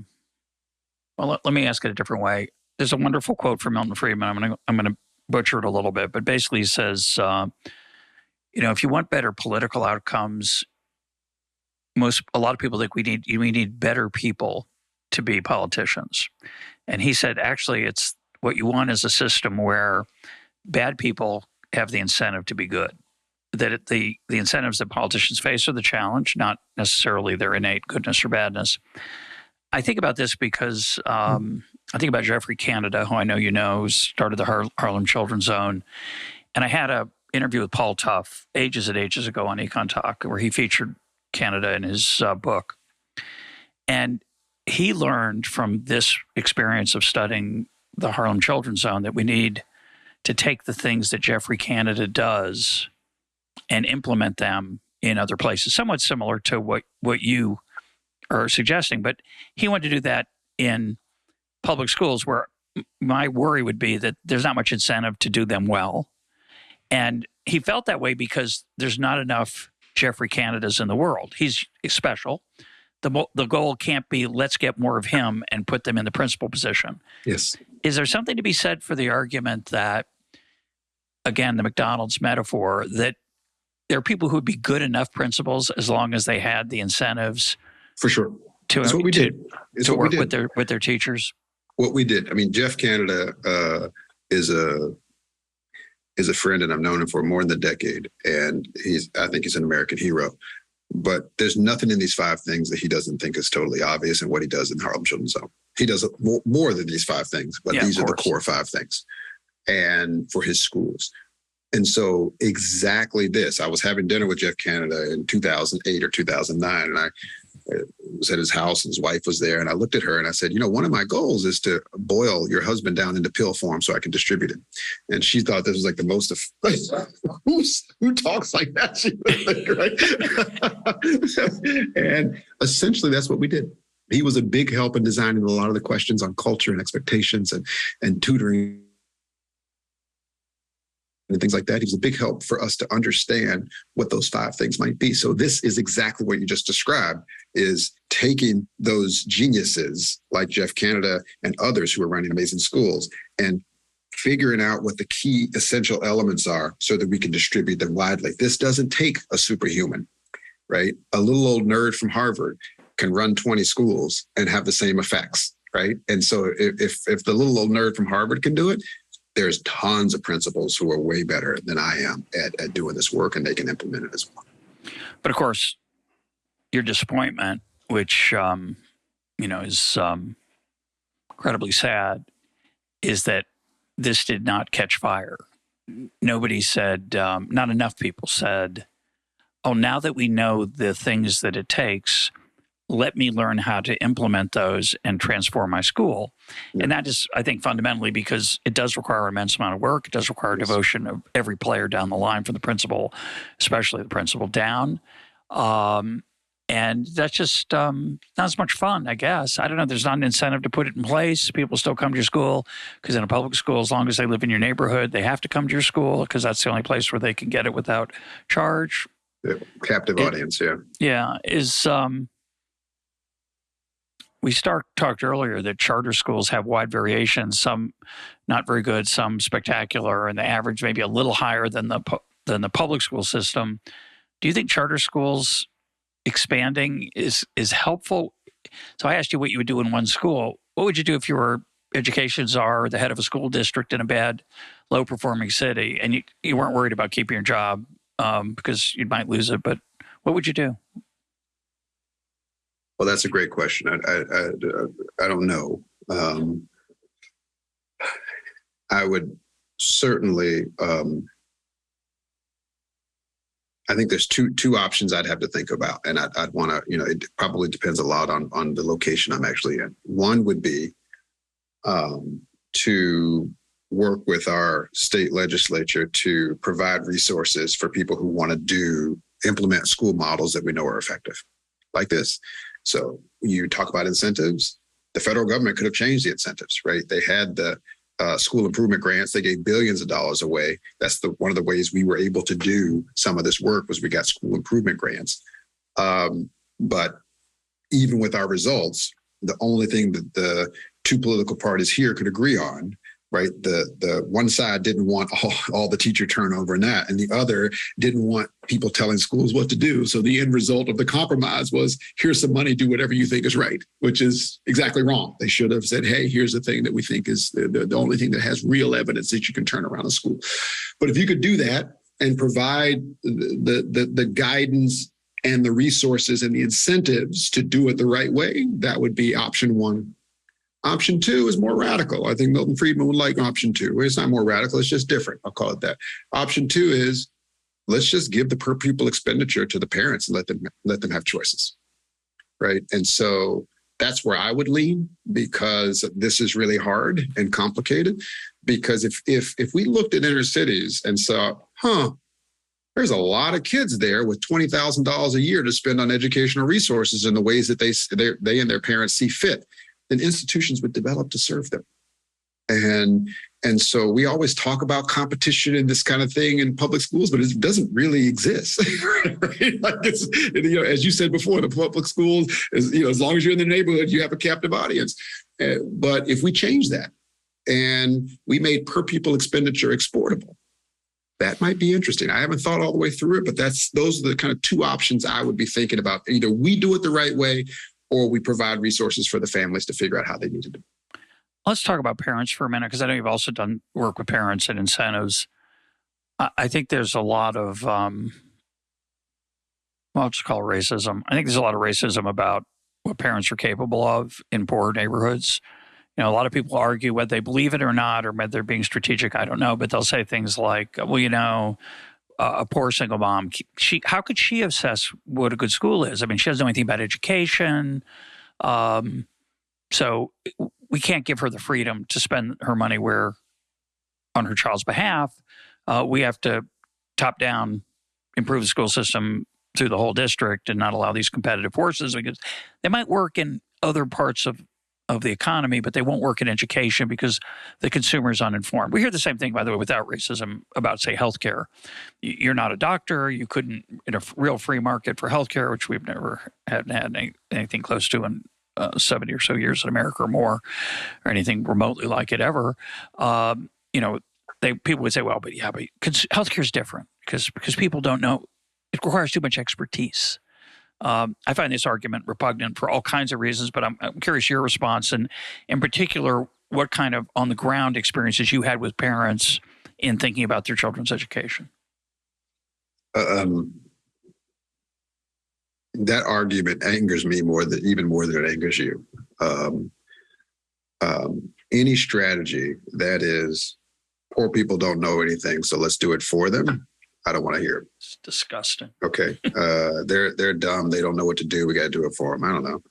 let me ask it a different way. There's a wonderful quote from Milton Friedman. I'm going to butcher it a little bit, but basically he says, if you want better political outcomes, a lot of people think we need better people to be politicians. And he said, actually, it's what you want is a system where bad people have the incentive to be good. That the incentives that politicians face are the challenge, not necessarily their innate goodness or badness. I think about this because I think about Jeffrey Canada, who I know you know, who started the Harlem Children's Zone. And I had an interview with Paul Tuff ages and ages ago on EconTalk, where he featured Canada in his book. And he learned from this experience of studying the Harlem Children's Zone that we need to take the things that Jeffrey Canada does and implement them in other places, somewhat similar to what you are suggesting. But he wanted to do that in public schools, where my worry would be that there's not much incentive to do them well. And he felt that way because there's not enough Jeffrey Canadas in the world. He's special. The goal can't be let's get more of him and put them in the principal position. Yes. Is there something to be said for the argument that, again, the McDonald's metaphor, that there are people who would be good enough principals as long as they had the incentives? For sure. That's what we did. To work with their teachers? What we did. I mean, Jeff Canada is a friend, and I've known him for more than a decade. And I think he's an American hero. But there's nothing in these 5 things that he doesn't think is totally obvious in what he does in the Harlem Children's Zone. He does more than these 5 things, but these are the core 5 things. And for his schools. And so exactly this, I was having dinner with Jeff Canada in 2008 or 2009, and I was at his house and his wife was there. And I looked at her and I said, one of my goals is to boil your husband down into pill form so I can distribute him. And she thought this was like the most, who talks like that? She was like, right? And essentially that's what we did. He was a big help in designing a lot of the questions on culture and expectations and tutoring and things like that. He was a big help for us to understand what those 5 things might be. So this is exactly what you just described, is taking those geniuses like Jeff Canada and others who are running amazing schools and figuring out what the key essential elements are so that we can distribute them widely. This doesn't take a superhuman, right? A little old nerd from Harvard can run 20 schools and have the same effects, right? And so if the little old nerd from Harvard can do it, there's tons of principals who are way better than I am at doing this work, and they can implement it as well. But of course, your disappointment, which is incredibly sad, is that this did not catch fire. Nobody said, not enough people said, oh, now that we know the things that it takes, let me learn how to implement those and transform my school. Yeah. And that is, I think, fundamentally because it does require an immense amount of work. It does require devotion of every player down the line, from the principal, especially the principal, down. And that's just not as much fun, I guess. I don't know. There's not an incentive to put it in place. People still come to your school because in a public school, as long as they live in your neighborhood, they have to come to your school because that's the only place where they can get it without charge. Yeah, captive audience, yeah. Yeah, we talked earlier that charter schools have wide variations, some not very good, some spectacular, and the average maybe a little higher than the public school system. Do you think charter schools expanding is helpful? So I asked you what you would do in one school. What would you do if you were education czar, the head of a school district in a bad, low-performing city, and you weren't worried about keeping your job because you might lose it, but what would you do? Well, that's a great question. I don't know. I would certainly. I think there's two options I'd have to think about, and I'd want to. It probably depends a lot on the location I'm actually in. One would be to work with our state legislature to provide resources for people who want to implement school models that we know are effective, like this. So you talk about incentives. The federal government could have changed the incentives, right? They had the school improvement grants. They gave billions of dollars away. That's one of the ways we were able to do some of this work was we got school improvement grants. But even with our results, the only thing that the two political parties here could agree on, right? The one side didn't want all the teacher turnover and that, and the other didn't want people telling schools what to do. So the end result of the compromise was, here's some money, do whatever you think is right, which is exactly wrong. They should have said, hey, here's the thing that we think is the only thing that has real evidence that you can turn around a school. But if you could do that and provide the guidance and the resources and the incentives to do it the right way, that would be option one. Option two is more radical. I think Milton Friedman would like option two. It's not more radical, it's just different. I'll call it that. Option two is, let's just give the per pupil expenditure to the parents and let them have choices, right? And so that's where I would lean, because this is really hard and complicated. Because if we looked at inner cities and saw, there's a lot of kids there with $20,000 a year to spend on educational resources in the ways that they and their parents see fit, then institutions would develop to serve them. And so we always talk about competition and this kind of thing in public schools, but it doesn't really exist. Right? Like it's, as you said before, the public schools, as long as you're in the neighborhood, you have a captive audience. But if we change that and we made per pupil expenditure exportable, that might be interesting. I haven't thought all the way through it, but those are the kind of two options I would be thinking about. Either we do it the right way, or we provide resources for the families to figure out how they need to do it. Let's talk about parents for a minute, because I know you've also done work with parents and incentives. I think there's a lot of, I'll just call it racism. I think there's a lot of racism about what parents are capable of in poor neighborhoods. A lot of people argue whether they believe it or not, or whether they're being strategic. I don't know, but they'll say things like, well, a poor single mom, how could she assess what a good school is? I mean, she doesn't know anything about education. So we can't give her the freedom to spend her money on her child's behalf. We have to top down improve the school system through the whole district and not allow these competitive forces, because they might work in other parts of the economy, but they won't work in education because the consumer is uninformed. We hear the same thing, by the way, without racism about, say, healthcare. You're not a doctor. You couldn't, in a real free market for healthcare, which we've never had anything close to in 70 or so years in America or more, or anything remotely like it ever. People would say, well, but healthcare is different because people don't know. It requires too much expertise. I find this argument repugnant for all kinds of reasons, but I'm curious your response, and in particular, what kind of on-the-ground experiences you had with parents in thinking about their children's education. That argument angers me even more than it angers you. Any strategy that is, poor people don't know anything, so let's do it for them, I don't want to hear it. It's disgusting. Okay. They're dumb. They don't know what to do. We got to do it for them. I don't know.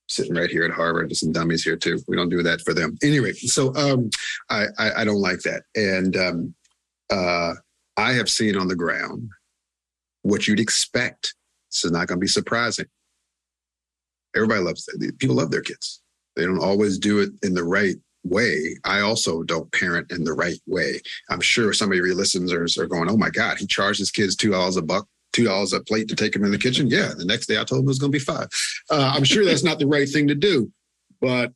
Sitting right here at Harvard, there's some dummies here too. We don't do that for them. Anyway, so I don't like that. And I have seen on the ground what you'd expect. This is not going to be surprising. People love their kids. They don't always do it in the right way. I also don't parent in the right way. I'm sure some of your listeners are going, oh my God, he charged his kids $2 a plate to take them in the kitchen. Yeah. The next day I told him it was going to be $5. I'm sure that's not the right thing to do, but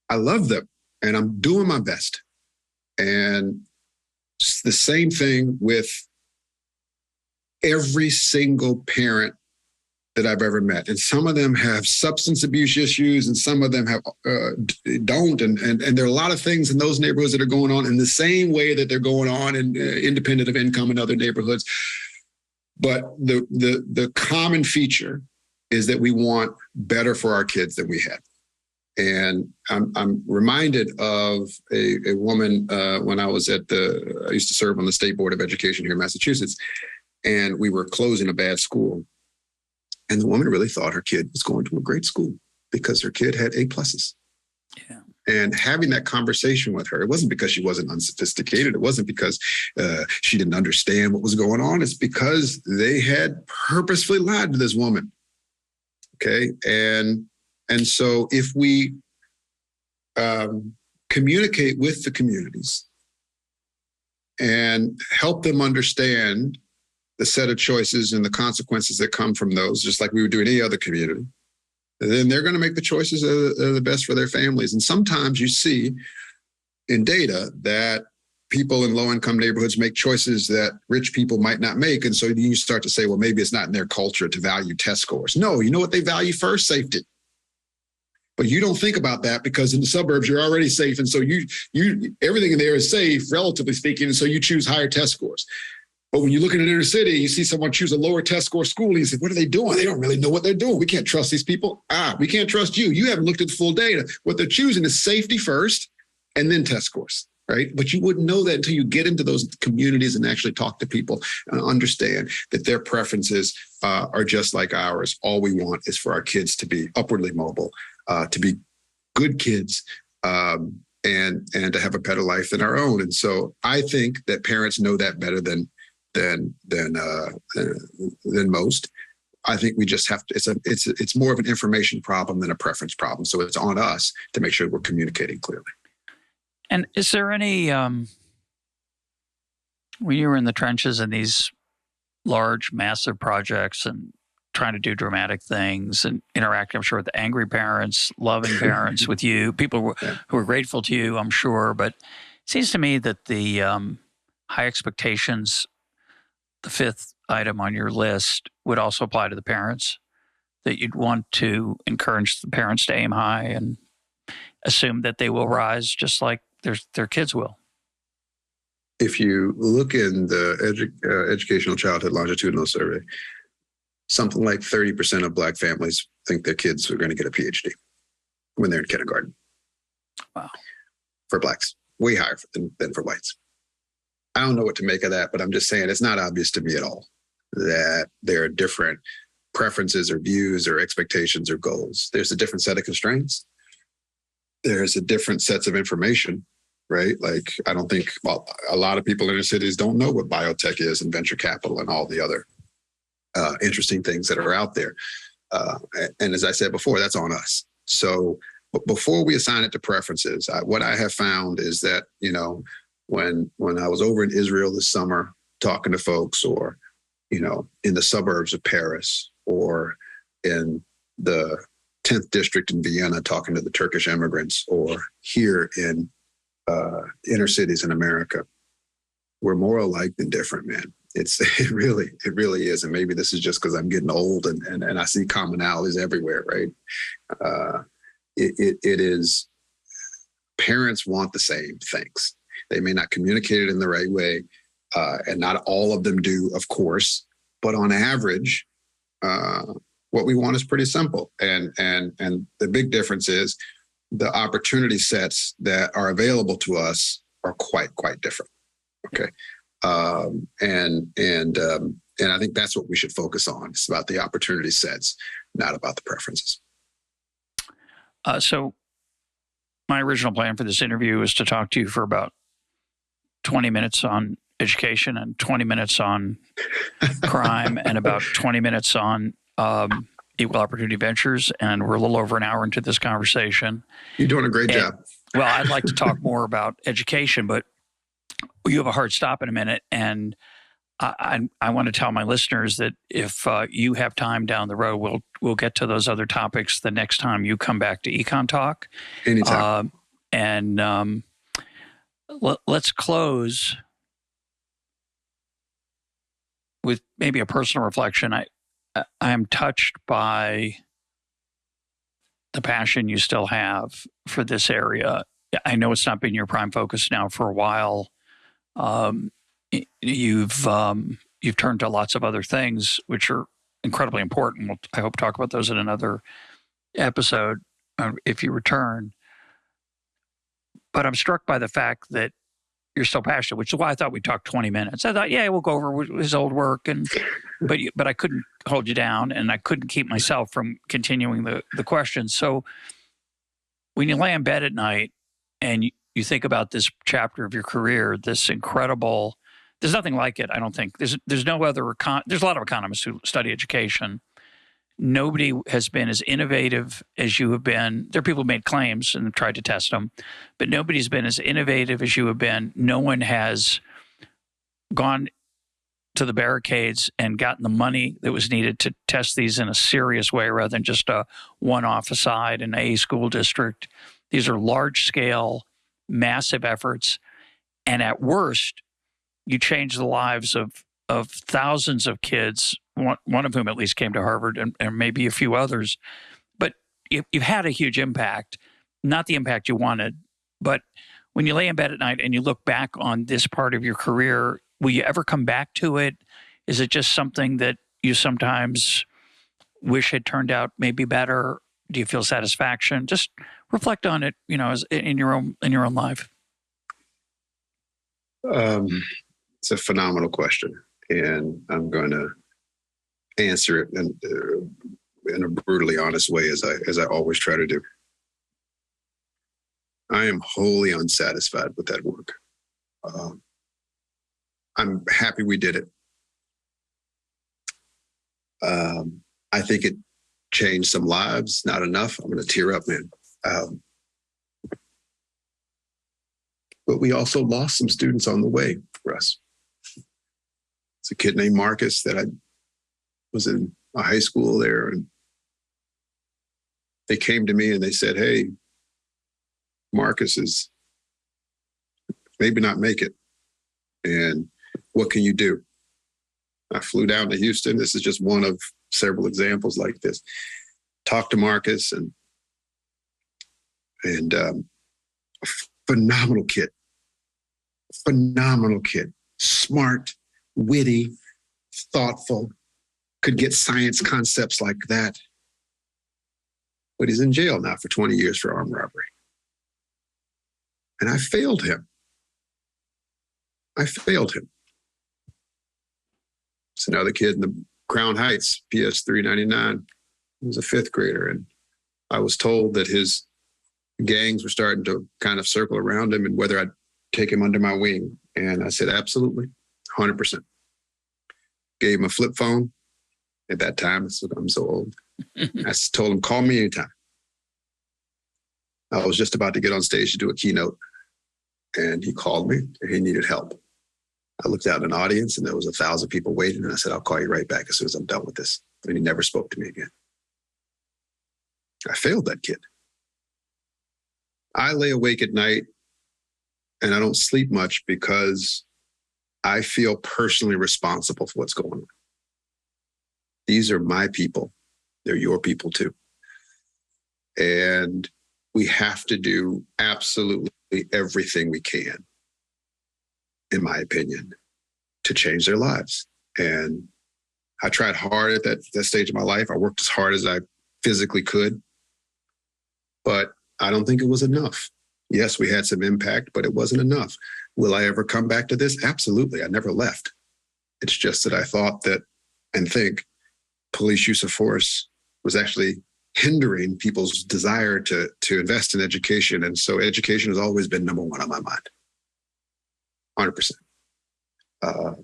I love them and I'm doing my best. And it's the same thing with every single parent that I've ever met. And some of them have substance abuse issues and some of them have don't. And there are a lot of things in those neighborhoods that are going on in the same way that they're going on in independent of income in other neighborhoods. But the common feature is that we want better for our kids than we had. And I'm reminded of a woman when I was I used to serve on the State Board of Education here in Massachusetts, and we were closing a bad school. And the woman really thought her kid was going to a great school because her kid had A+. Yeah. And having that conversation with her, it wasn't because she wasn't unsophisticated. It wasn't because she didn't understand what was going on. It's because they had purposefully lied to this woman. Okay. And so if we communicate with the communities and help them understand the set of choices and the consequences that come from those, just like we would do in any other community, then they're going to make the choices that are the best for their families. And sometimes you see in data that people in low-income neighborhoods make choices that rich people might not make. And so you start to say, well, maybe it's not in their culture to value test scores. No, you know what they value first? Safety. But you don't think about that because in the suburbs, you're already safe. And so you everything in there is safe, relatively speaking. And so you choose higher test scores. But when you look in an inner city, you see someone choose a lower test score school, and you say, what are they doing? They don't really know what they're doing. We can't trust these people. We can't trust you. You haven't looked at the full data. What they're choosing is safety first and then test scores, right? But you wouldn't know that until you get into those communities and actually talk to people and understand that their preferences are just like ours. All we want is for our kids to be upwardly mobile, to be good kids, and to have a better life than our own. And so I think that parents know that better than most. I think we just have to. It's more of an information problem than a preference problem. So it's on us to make sure we're communicating clearly. And is there any when you were in the trenches in these large, massive projects and trying to do dramatic things and interact, I'm sure, with angry parents, loving parents, with you, people who are grateful to you, I'm sure. But it seems to me that the high expectations, the fifth item on your list, would also apply to the parents, that you'd want to encourage the parents to aim high and assume that they will rise just like their kids will. If you look in the Educational Childhood Longitudinal Survey, something like 30% of Black families think their kids are going to get a PhD when they're in kindergarten. Wow. For Blacks, way higher than for whites. I don't know what to make of that, but I'm just saying it's not obvious to me at all that there are different preferences or views or expectations or goals. There's a different set of constraints. There's a different sets of information, right? Like, I don't think, well, a lot of people in the cities don't know what biotech is and venture capital and all the other interesting things that are out there. And as I said before, that's on us. So before we assign it to preferences, what I have found is that, you know, when I was over in Israel this summer talking to folks, or, you know, in the suburbs of Paris, or in the 10th district in Vienna talking to the Turkish immigrants, or here in inner cities in America, we're more alike than different, man. It really is. And maybe this is just because I'm getting old and I see commonalities everywhere, right? It is, parents want the same things. They may not communicate it in the right way, and not all of them do, of course. But on average, what we want is pretty simple. And the big difference is the opportunity sets that are available to us are quite different. Okay. And I think that's what we should focus on. It's about the opportunity sets, not about the preferences. So my original plan for this interview was to talk to you for about 20 minutes on education and 20 minutes on crime and about 20 minutes on equal opportunity ventures. And we're a little over an hour into this conversation. You're doing a great job. Well, I'd like to talk more about education, but you have a hard stop in a minute. And I want to tell my listeners that if you have time down the road, we'll get to those other topics the next time you come back to EconTalk. Anytime. Let's close with maybe a personal reflection. I am touched by the passion you still have for this area. I know it's not been your prime focus now for a while. You've turned to lots of other things, which are incredibly important. I hope to talk about those in another episode if you return. But I'm struck by the fact that you're so passionate, which is why I thought we'd talk 20 minutes. I thought, yeah, we'll go over his old work, but I couldn't hold you down, and I couldn't keep myself from continuing the questions. So when you lay in bed at night and you think about this chapter of your career, this incredible, there's nothing like it, I don't think. There's no other, there's a lot of economists who study education. Nobody has been as innovative as you have been. There are people who made claims and tried to test them, but nobody's been as innovative as you have been. No one has gone to the barricades and gotten the money that was needed to test these in a serious way rather than just a one-off aside in a school district. These are large-scale, massive efforts, and at worst, you change the lives of thousands of kids, one of whom at least came to Harvard, and maybe a few others. But you've had a huge impact, not the impact you wanted. But when you lay in bed at night and you look back on this part of your career, will you ever come back to it? Is it just something that you sometimes wish had turned out maybe better? Do you feel satisfaction? Just reflect on it, as in your own life. It's a phenomenal question, and I'm going to answer it in a brutally honest way, as I always try to do. I am wholly unsatisfied with that work. I'm happy we did it. I think it changed some lives, not enough. I'm going to tear up, man. But we also lost some students on the way, Russ. It's a kid named Marcus that I was in a high school there, and they came to me and they said, "Hey, Marcus is maybe not make it. And what can you do?" I flew down to Houston. This is just one of several examples like this. Talked to Marcus, and a phenomenal kid, smart, witty, thoughtful, could get science concepts like that. But he's in jail now for 20 years for armed robbery. And I failed him. It's another kid in the Crown Heights, PS 399. He was a fifth grader. And I was told that his gangs were starting to kind of circle around him and whether I'd take him under my wing. And I said, absolutely, 100%. Gave him a flip phone. At that time, I'm so old. I told him, call me anytime. I was just about to get on stage to do a keynote. And he called me and he needed help. I looked out in an audience and there was 1,000 people waiting. And I said, I'll call you right back as soon as I'm done with this. And he never spoke to me again. I failed that kid. I lay awake at night and I don't sleep much because I feel personally responsible for what's going on. These are my people. They're your people too. And we have to do absolutely everything we can, in my opinion, to change their lives. And I tried hard at that stage of my life. I worked as hard as I physically could, but I don't think it was enough. Yes, we had some impact, but it wasn't enough. Will I ever come back to this? Absolutely. I never left. It's just that I thought that and think police use of force was actually hindering people's desire to invest in education. And so education has always been number one on my mind. 100%.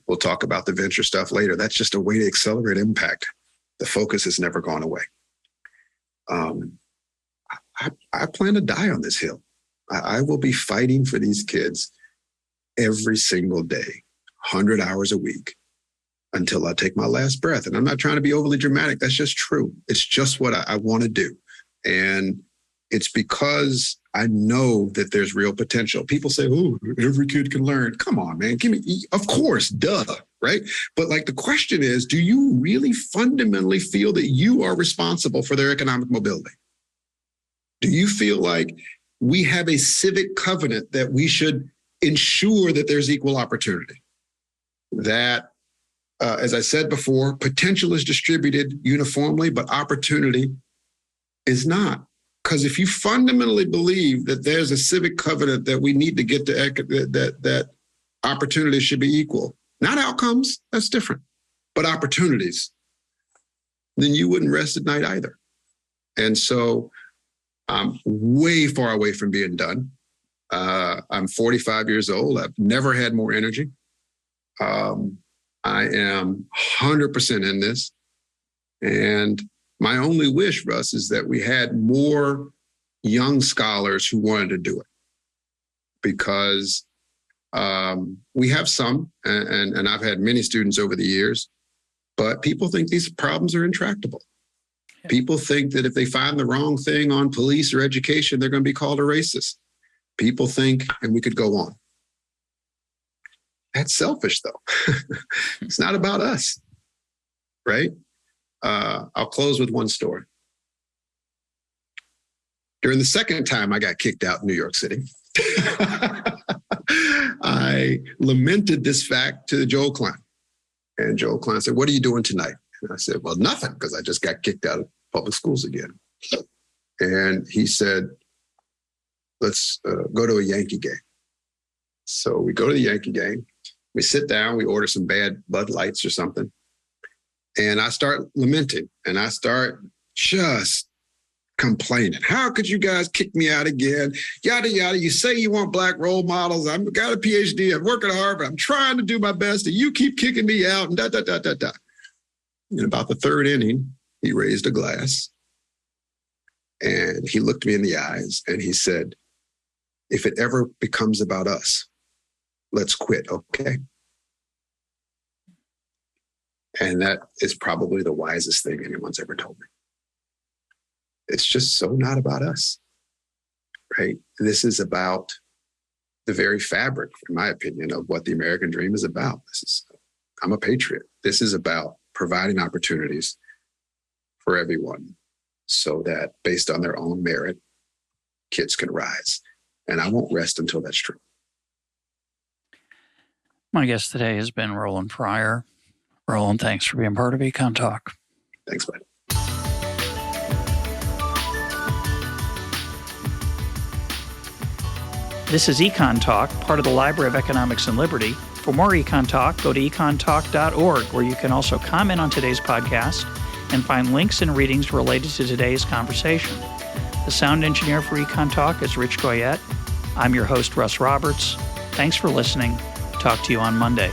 We'll talk about the venture stuff later. That's just a way to accelerate impact. The focus has never gone away. I plan to die on this hill. I will be fighting for these kids every single day, 100 hours a week, until I take my last breath. And I'm not trying to be overly dramatic. That's just true. It's just what I want to do. And it's because I know that there's real potential. People say, oh, every kid can learn. Come on, man. Of course, duh. right? But like the question is, do you really fundamentally feel that you are responsible for their economic mobility? Do you feel like we have a civic covenant that we should ensure that there's equal opportunity? That, as I said before, potential is distributed uniformly, but opportunity is not. Because if you fundamentally believe that there's a civic covenant that we need to get to, that opportunities should be equal, not outcomes, that's different, but opportunities, then you wouldn't rest at night either. And so I'm way far away from being done. I'm 45 years old. I've never had more energy. I am 100% in this. And my only wish, Russ, is that we had more young scholars who wanted to do it. Because we have some, and I've had many students over the years, but people think these problems are intractable. Yeah. People think that if they find the wrong thing on police or education, they're going to be called a racist. People think, and we could go on. That's selfish, though. It's not about us, right? I'll close with one story. During the second time I got kicked out in New York City, I lamented this fact to Joel Klein. And Joel Klein said, "What are you doing tonight?" And I said, "Well, nothing, because I just got kicked out of public schools again." And he said, "Let's go to a Yankee game." So we go to the Yankee game. We sit down, we order some bad Bud Lights or something. And I start lamenting, and I start just complaining. How could you guys kick me out again? Yada, yada. You say you want black role models. I've got a PhD. I'm working hard, but I'm trying to do my best, and you keep kicking me out, and da, da, da, da, da. In about the third inning, he raised a glass, and he looked me in the eyes, and he said, "If it ever becomes about us, let's quit, okay?" And that is probably the wisest thing anyone's ever told me. It's just so not about us, right? This is about the very fabric, in my opinion, of what the American dream is about. I'm a patriot. This is about providing opportunities for everyone so that based on their own merit, kids can rise. And I won't rest until that's true. My guest today has been Roland Fryer. Roland, thanks for being part of EconTalk. Thanks, bud. This is EconTalk, part of the Library of Economics and Liberty. For more EconTalk, go to econtalk.org, where you can also comment on today's podcast and find links and readings related to today's conversation. The sound engineer for EconTalk is Rich Goyette. I'm your host, Russ Roberts. Thanks for listening. Talk to you on Monday.